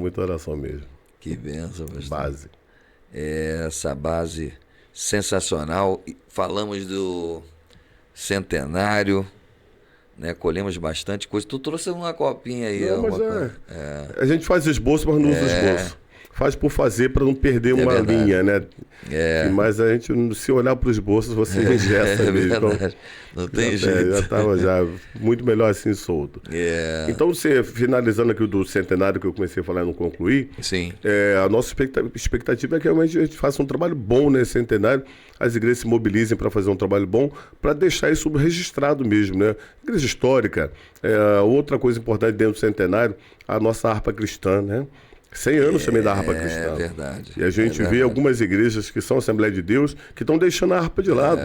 mesmo. Que bênção, pastor. Base. Essa base sensacional. Falamos do centenário, né? Colhemos bastante coisa. Tu trouxe uma copinha aí. Não, mas a gente faz esboço, mas não usa esboço. Faz por fazer para não perder uma linha, né? Mas a gente, se olhar para os bolsos, você ingessa mesmo. Então, não tem jeito. Já estava muito melhor assim solto. Então, finalizando aqui do centenário que eu comecei a falar e não concluí, sim. A nossa expectativa é que realmente a gente faça um trabalho bom nesse centenário, as igrejas se mobilizem para fazer um trabalho bom, para deixar isso registrado mesmo, né? Igreja histórica, outra coisa importante dentro do centenário, a nossa harpa cristã, né? 100 anos também da harpa cristã. É verdade. E a gente vê algumas igrejas que são Assembleia de Deus que estão deixando a harpa de lado.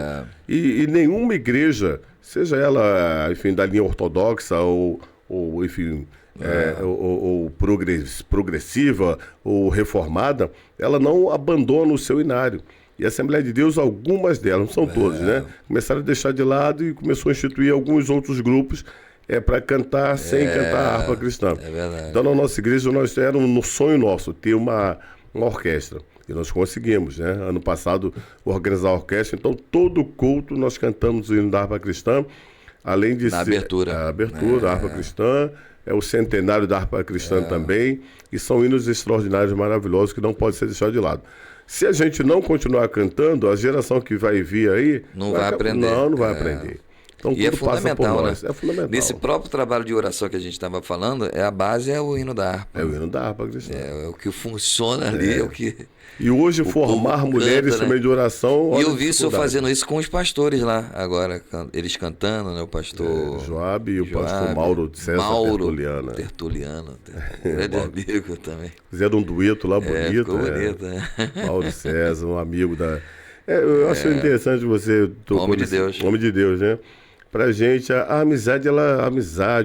E nenhuma igreja, seja ela, enfim, da linha ortodoxa ou enfim, ou progressiva ou reformada, ela não abandona o seu inário. E a Assembleia de Deus, algumas delas, não são todas, né? Começaram a deixar de lado e começou a instituir alguns outros grupos para cantar sem cantar a harpa cristã. É verdade. Então, na nossa igreja, nós era um sonho nosso ter uma orquestra. E nós conseguimos, né? Ano passado, organizar a orquestra. Então, todo culto nós cantamos o hino da harpa cristã, além de abertura. A abertura, a harpa cristã, o centenário da harpa cristã também. E são hinos extraordinários, maravilhosos, que não podem ser deixados de lado. Se a gente não continuar cantando, a geração que vai vir aí... Não vai aprender. Não vai aprender. Então, e é fundamental, né? É fundamental. Nesse próprio trabalho de oração que a gente estava falando, a base é o hino da harpa. É o hino da harpa cristã. É o que funciona ali, é o que... E hoje formar mulheres também de oração... E eu vi o senhor fazendo isso com os pastores lá, agora, eles cantando, né? O pastor... Joab e o pastor Mauro de César Tertuliano. Grande amigo também. Fizeram um dueto lá bonito. Ficou bonito, né? Mauro César, um amigo da... eu acho interessante você... Homem de Deus. Homem de Deus, né? Pra gente, a amizade,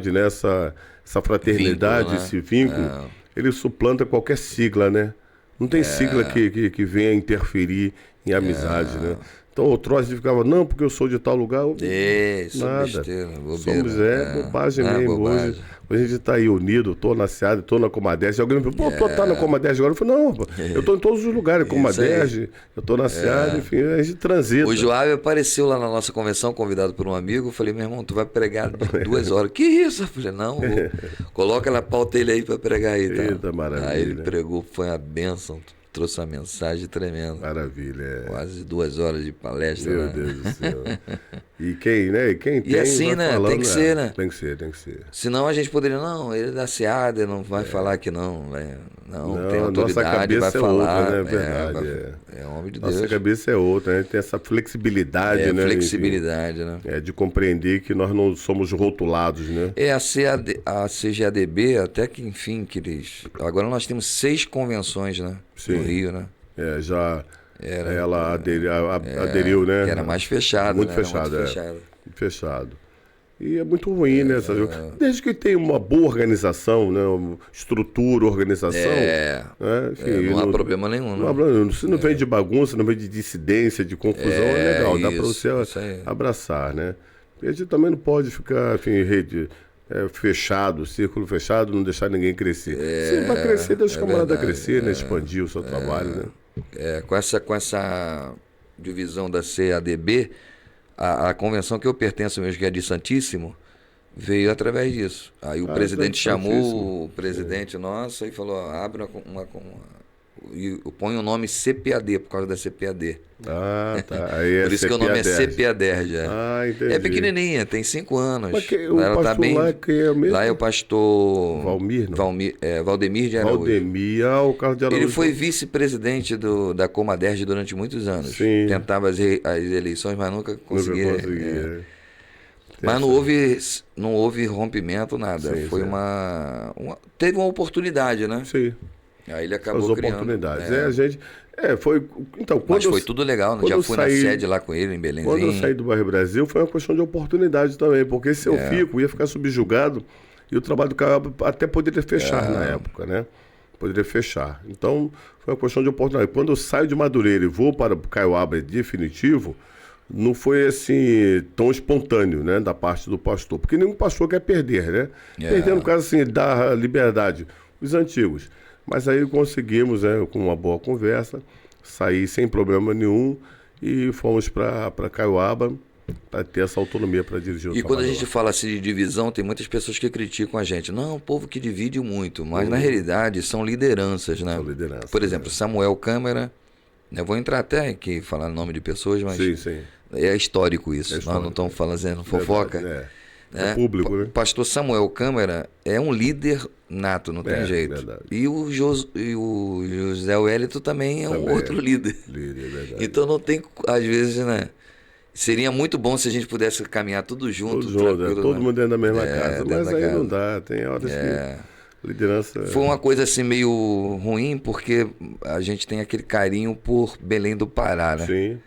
né? Essa fraternidade, vínculo, né? Esse vínculo, ele suplanta qualquer sigla, né? Não tem sigla que venha interferir em amizade, né? Então o troço ficava, não, porque eu sou de tal lugar. Isso, nada. Besteira, bobeira. Somos bobagem mesmo. Bobagem. Hoje a gente está aí unido, estou na SEAD, estou na Comadeste. Alguém me falou, pô, tu tá na Comadeste agora? Eu falei, não, eu estou em todos os lugares, Comadeste, eu estou na SEAD, enfim, a gente transita. O Joab apareceu lá na nossa convenção, convidado por um amigo. Eu falei, meu irmão, tu vai pregar 2 horas. Que isso? Eu falei, não, coloca na pauta ele aí para pregar aí. Tá? Eita, maravilha. Aí ele pregou, foi uma bênção. Trouxe uma mensagem tremenda. Maravilha. Quase 2 horas de palestra. Meu Deus do céu. E quem tem, e assim, né? Falando, tem que ser, né? Tem que ser. Senão a gente poderia, não, ele é da SEAD, não vai falar que não. Não, tem autoridade, nossa cabeça vai falar. Outra, né? Verdade. É homem de Deus. Nossa cabeça é outra, né? Tem essa flexibilidade, né? Flexibilidade, né? De compreender que nós não somos rotulados, né? A CGADB, até que enfim, que eles... Agora nós temos 6 convenções, né? Sim. No Rio, né? Ela aderiu, né? Que era mais fechado, muito né? Fechado, fechado. E é muito ruim, né? Desde que tem uma boa organização, né? Uma estrutura, organização. Enfim, não há problema nenhum. Né? Se não vem de bagunça, não vem de dissidência, de confusão, é legal. Dá para você abraçar, né? E a gente também não pode ficar, enfim, fechado, círculo fechado, não deixar ninguém crescer. Se vai crescer, deixa o camarada crescer, né? Expandir o seu trabalho, né? Com essa divisão da CADB, a convenção que eu pertenço mesmo, que é de Santíssimo, veio através disso. Aí o presidente chamou o presidente nosso e falou, abre e põe o nome CPAD, por causa da CPAD. Ah, tá. Aí por isso que o nome é CPAD já. Ah, entendi. É pequenininha, tem 5 anos. Mas o ela pastor tá bem... lá que é o mesmo? Lá é o pastor... Valmir, não? Valdemir de Araújo. Valdemir, o Carlos de Araújo. Ele foi vice-presidente da Comaderj durante muitos anos. Sim. Tentava as eleições, mas nunca conseguia. Mas não houve rompimento, nada. Sim, Foi teve uma oportunidade, né? Sim. Aí ele acabou criando. Oportunidades. A gente... foi... Então, mas foi tudo legal, né? Já fui na sede lá com ele, em Belenzinho. Quando eu saí do Bairro Brasil, foi uma questão de oportunidade também, porque se eu ia ficar subjugado, e o trabalho do Caiuaba até poderia fechar na época, né? Poderia fechar. Então, foi uma questão de oportunidade. Quando eu saio de Madureira e vou para o Caiuaba definitivo, não foi assim tão espontâneo, né, da parte do pastor, porque nenhum pastor quer perder, né? Perder, no caso, assim, dar liberdade. Os antigos. Mas aí conseguimos, né, com uma boa conversa, sair sem problema nenhum e fomos para Caiuaba para ter essa autonomia para dirigir o trabalho. E quando a gente fala assim de divisão, tem muitas pessoas que criticam a gente. Não, o povo que divide muito, mas na realidade são lideranças, né? São lideranças. Por exemplo, Samuel Câmara, eu vou entrar até aqui falar o nome de pessoas, mas sim. É histórico isso. Nós não estamos fazendo fofoca. É público, né? Pastor Samuel Câmara é um líder nato, não tem jeito. Verdade. E o José Wellington também é um outro líder. Verdade. Então não tem, às vezes, né? Seria muito bom se a gente pudesse caminhar tudo junto. Todo mundo dentro da mesma casa. Mas aí não dá, tem horas que liderança... Foi uma coisa assim meio ruim, porque a gente tem aquele carinho por Belém do Pará, né? Sim.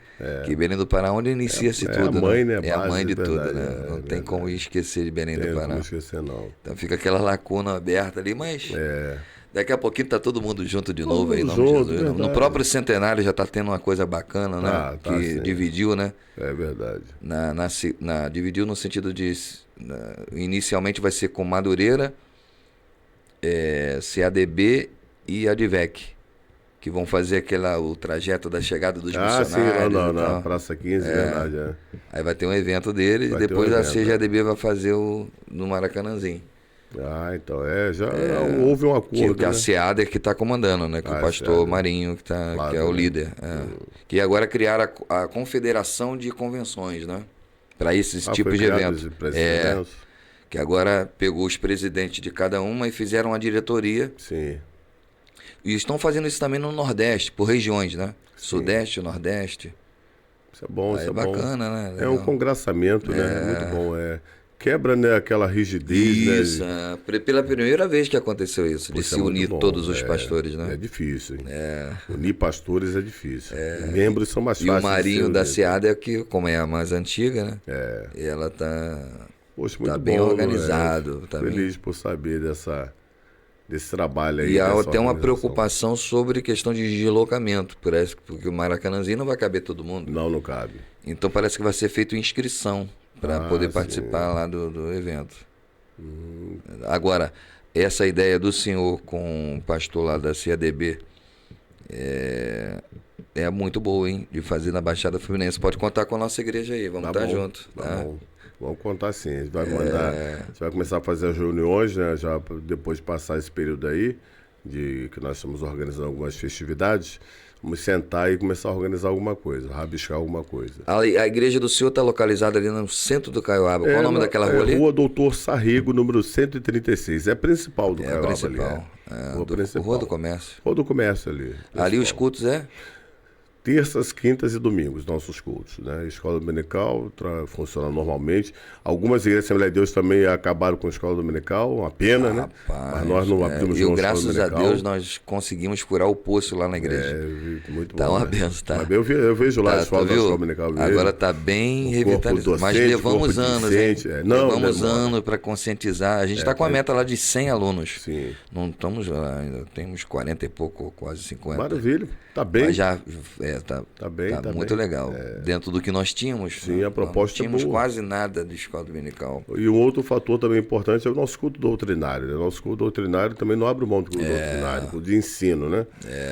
Que Belém do Pará, onde inicia-se tudo. A mãe, né? É a mãe de tudo, né? Não tem como esquecer de Belém do Pará. Não esquecer, não. Então fica aquela lacuna aberta ali, mas daqui a pouquinho tá todo mundo junto de novo aí, em nome de Jesus. Verdade. No próprio centenário já tá tendo uma coisa bacana, né? Que dividiu, né? É verdade. Dividiu no sentido de... inicialmente vai ser com Madureira, CADB e Advec, que vão fazer o trajeto da chegada dos missionários. Sim, na Praça 15, verdade. Aí vai ter um evento deles e depois a CGADB vai fazer no Maracanãzinho. Então houve um acordo. Que a SEADA que está comandando, né? Que o pastor Marinho, que é o líder. Que agora criaram a Confederação de Convenções, né? Para esses tipos de eventos. Que agora pegou os presidentes de cada uma e fizeram uma diretoria. Sim. E estão fazendo isso também no Nordeste, por regiões, né? Sim. Sudeste, Nordeste. Isso é bom, isso é bacana, bom. Né? Legal. É um congraçamento, né? Muito bom. Quebra, né, aquela rigidez. Isso, né? Pela primeira vez que aconteceu isso, de se unir todos os pastores, né? É difícil, hein? Unir pastores é difícil. Membros são mais fáceis. E o Marinho da SEADA, que, como é a mais antiga, né? E ela tá bem organizado. Tá feliz por saber desse trabalho aí. E há até uma preocupação sobre questão de deslocamento, porque o Maracanãzinho não vai caber todo mundo. Não cabe. Então parece que vai ser feita inscrição para poder participar lá do evento. Agora, essa ideia do senhor com o pastor lá da CADB é muito boa, hein? De fazer na Baixada Fluminense. Pode contar com a nossa igreja aí, vamos estar juntos. Tá bom. Vamos contar sim, a gente vai mandar, a gente vai começar a fazer as reuniões, né, já depois de passar esse período aí, que nós estamos organizando algumas festividades, vamos sentar e começar a organizar alguma coisa, rabiscar alguma coisa. A igreja do senhor está localizada ali no centro do Caiuaba, qual o nome daquela rua ali? Rua Doutor Sarrego, número 136, é a principal do Caiuaba. Principal. Rua do Comércio. Rua do Comércio ali. Principal. Ali os cultos Terças, quintas e domingos, nossos cultos, né? Escola dominical funciona normalmente. Algumas igrejas da Assembleia de Deus também acabaram com a escola dominical, uma pena, né? Mas nós não abrimos mão da escola dominical. E graças a Deus nós conseguimos furar o poço lá na igreja. Muito bom. Tá uma benção, tá? Eu vejo lá a escola da escola dominical. Agora tá bem revitalizado. Mas levamos anos, levamos anos para conscientizar. A gente está com a meta lá de 100 alunos. Sim. Não estamos lá, ainda temos 40 e pouco, quase 50. Maravilha, tá bem. Mas já... tá muito legal. Dentro do que nós tínhamos. Sim, a proposta não tínhamos quase nada de escola dominical. E um outro fator também importante é o nosso culto doutrinário. Né? O nosso culto doutrinário também não abre mão do culto doutrinário, de ensino, né?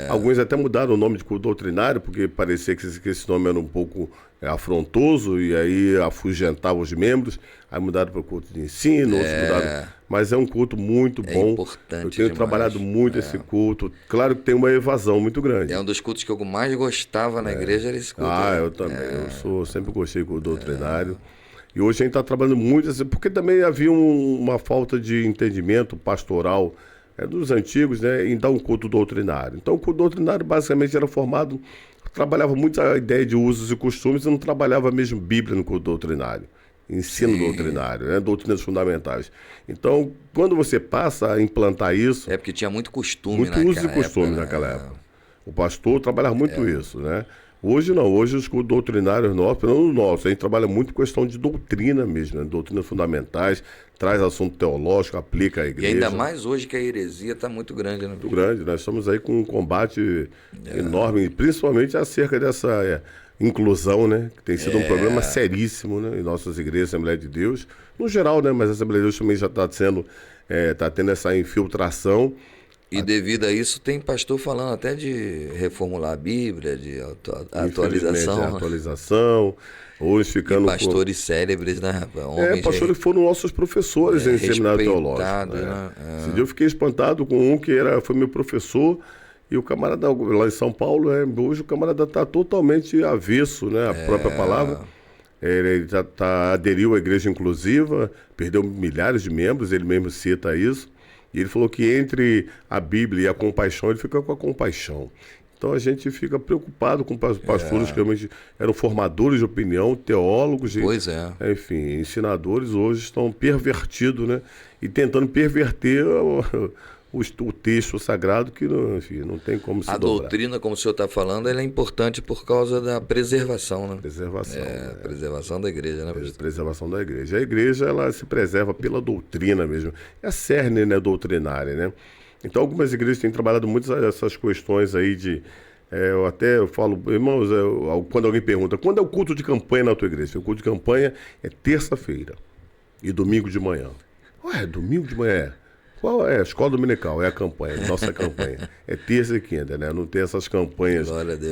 Alguns até mudaram o nome de culto doutrinário, porque parecia que esse nome era um pouco afrontoso e aí afugentava os membros. Aí mudaram para o culto de ensino, outros mudaram mas é um culto muito bom. Importante. Eu tenho trabalhado muito esse culto. Claro que tem uma evasão muito grande. É um dos cultos que eu mais gostava na igreja, era esse culto. Eu também. Sempre gostei do doutrinário. E hoje a gente está trabalhando muito assim, porque também havia uma falta de entendimento pastoral dos antigos, né, em dar um culto doutrinário. Então o culto doutrinário basicamente era formado, trabalhava muito a ideia de usos e costumes e não trabalhava mesmo Bíblia no culto doutrinário. Ensino doutrinário, né? Doutrinas fundamentais. Então, quando você passa a implantar isso... É porque tinha muito costume muito uso e costume naquela época. O pastor trabalhava muito isso, né? Hoje não, hoje os cultos doutrinários nossos, pelo menos nossos, a gente trabalha muito com questão de doutrina mesmo, né? Doutrinas fundamentais, traz assunto teológico, aplica à igreja. E ainda mais hoje que a heresia está muito grande, né? Muito grande, nós estamos aí com um combate enorme, principalmente acerca dessa... inclusão, né? Que tem sido um problema seríssimo, né? Em nossas igrejas, Assembleia de Deus, no geral, né? Mas a Assembleia de Deus também já está tá tendo essa infiltração. E devido a isso, tem pastor falando até de reformular a Bíblia, de atualização. Atualização, hoje ficando... E pastores célebres, né? Homens pastores foram nossos professores em seminário teológico. Né? Esse dia eu fiquei espantado com um que foi meu professor. E o camarada lá em São Paulo, hoje o camarada está totalmente avesso, né? A própria palavra. Ele já aderiu à igreja inclusiva, perdeu milhares de membros, ele mesmo cita isso. E ele falou que entre a Bíblia e a compaixão, ele fica com a compaixão. Então a gente fica preocupado com pastores que realmente eram formadores de opinião, teólogos, enfim, ensinadores, hoje estão pervertidos, né? E tentando perverter o texto sagrado que enfim, não tem como se dobrar. A doutrina, como o senhor está falando, ela é importante por causa da preservação, né? Preservação da igreja, né? Preservação da igreja. A igreja, ela se preserva pela doutrina mesmo. É a cerne, né, doutrinária, né? Então, algumas igrejas têm trabalhado muito essas questões aí de... eu falo, irmãos, quando alguém pergunta, quando é o culto de campanha na tua igreja? O culto de campanha é terça-feira e domingo de manhã. Domingo de manhã Qual é? A escola dominical, é a campanha, nossa campanha. É terça e quinta, né? Não tem essas campanhas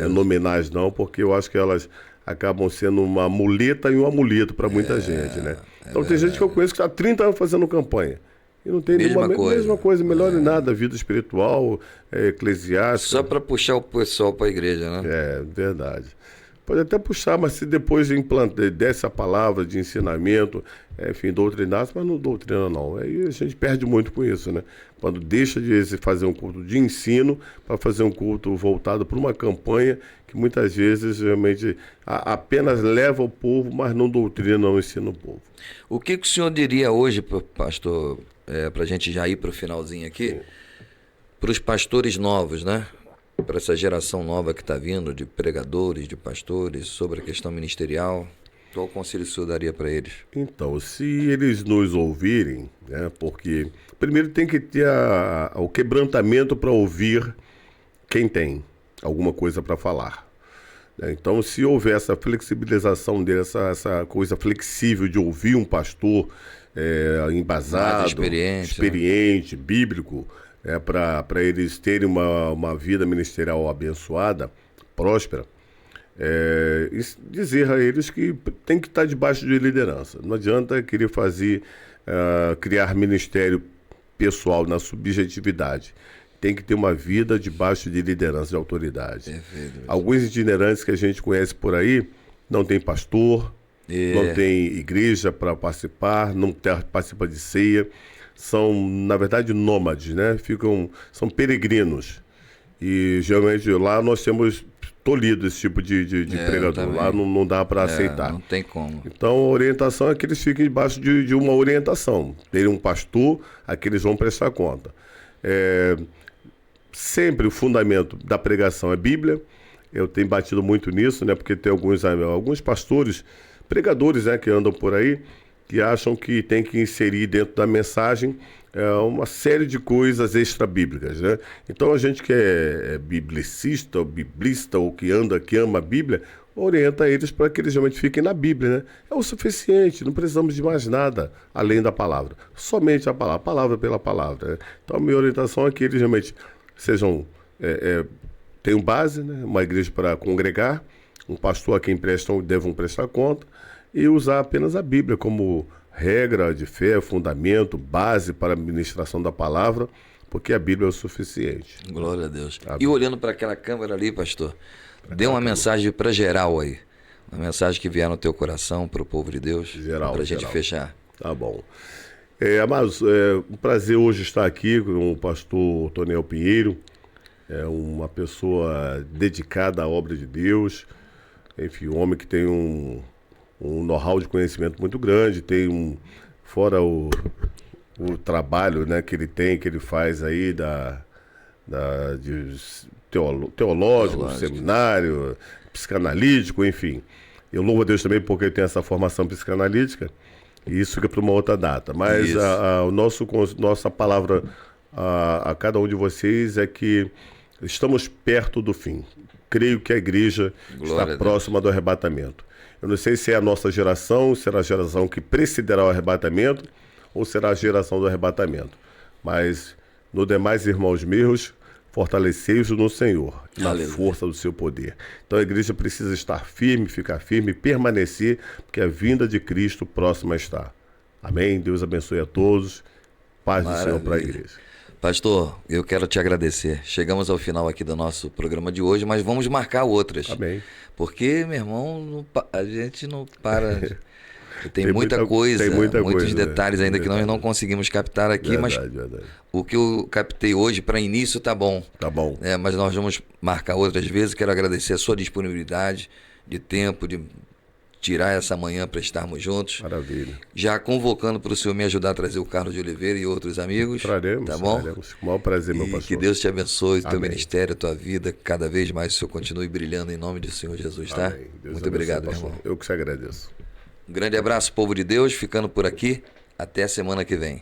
nominais, não, porque eu acho que elas acabam sendo uma muleta e um amuleto para muita gente, né? Então tem gente que eu conheço que está há 30 anos fazendo campanha. E não tem mesma coisa, melhor em nada, vida espiritual, eclesiástica. Só para puxar o pessoal para a igreja, né? É, verdade. Pode até puxar, mas se depois desse a palavra de ensinamento, enfim, doutrinar, mas não doutrina não. Aí a gente perde muito com isso, né? Quando deixa de fazer um culto de ensino para fazer um culto voltado para uma campanha que muitas vezes realmente apenas leva o povo, mas não doutrina, não ensina o povo. O que o senhor diria hoje, pastor, para a gente já ir para o finalzinho aqui, para os pastores novos, né? Para essa geração nova que está vindo, de pregadores, de pastores, sobre a questão ministerial, qual conselho o senhor daria para eles? Então, se eles nos ouvirem, né, porque primeiro tem que ter o quebrantamento para ouvir quem tem alguma coisa para falar. Né? Então, se houver essa flexibilização dele, essa coisa flexível de ouvir um pastor embasado, experiente, bíblico, para eles terem uma vida ministerial abençoada, próspera, dizer a eles que tem que estar debaixo de liderança. Não adianta querer criar ministério pessoal na subjetividade. Tem que ter uma vida debaixo de liderança, de autoridade. Alguns itinerantes que a gente conhece por aí não tem pastor, não tem igreja para participar, não participa de ceia. São, na verdade, nômades, né? São peregrinos. E, geralmente, lá nós temos tolhido esse tipo de pregador. Lá não dá para aceitar. Não tem como. Então, a orientação é que eles fiquem debaixo de uma orientação. Terem um pastor a que eles vão prestar conta. Sempre o fundamento da pregação é Bíblia. Eu tenho batido muito nisso, né? Porque tem alguns pastores, pregadores, né, que andam por aí, que acham que tem que inserir dentro da mensagem uma série de coisas extra-bíblicas, né? Então a gente que é biblicista, ou biblista, ou que ama a Bíblia, orienta eles para que eles realmente fiquem na Bíblia, né? É o suficiente, não precisamos de mais nada além da palavra. Somente a palavra pela palavra. Né? Então a minha orientação é que eles realmente tenham base, né? Uma igreja para congregar, um pastor a quem devam prestar conta, e usar apenas a Bíblia como regra de fé, fundamento, base para a ministração da palavra, porque a Bíblia é o suficiente. Glória a Deus. E olhando para aquela câmera ali, pastor, dê uma mensagem para geral aí. Uma mensagem que vier no teu coração para o povo de Deus. Geral. Para a gente fechar. Tá bom. Amados, um prazer hoje estar aqui com o pastor Toniel Pinheiro. É uma pessoa dedicada à obra de Deus. Enfim, um homem que tem um know-how de conhecimento muito grande. Fora o trabalho, né, que ele faz aí teológico, seminário, psicanalítico, enfim. Eu louvo a Deus também porque eu tenho essa formação psicanalítica. E isso fica para uma outra data. Mas nossa palavra a cada um de vocês é que estamos perto do fim. Creio que a igreja está próxima do arrebatamento. Eu não sei se é a nossa geração, será a geração que precederá o arrebatamento, ou será a geração do arrebatamento. Mas, no demais, irmãos meus, fortalecei-vos no Senhor, na força do seu poder. Então a igreja precisa estar firme, ficar firme, permanecer, porque a vinda de Cristo próxima está. Amém? Deus abençoe a todos. Paz do Senhor para a igreja. Pastor, eu quero te agradecer. Chegamos ao final aqui do nosso programa de hoje, mas vamos marcar outras. Amém. Porque, meu irmão, a gente não para... Tem muita coisa, muitos detalhes ainda que nós não conseguimos captar aqui, mas o que eu captei hoje para início tá bom. Tá bom. Mas nós vamos marcar outras vezes. Quero agradecer a sua disponibilidade de tempo, de tirar essa manhã para estarmos juntos. Maravilha. Já convocando para o senhor me ajudar a trazer o Carlos de Oliveira e outros amigos. Traremos, tá bom? Traremos. Com o maior prazer, meu pastor. Que Deus te abençoe, o teu Amém. ministério, a tua vida, cada vez mais o senhor continue brilhando em nome do Senhor Jesus, tá? Amém. Deus muito obrigado, meu irmão. Eu que te agradeço. Um grande abraço, povo de Deus, ficando por aqui. Até a semana que vem.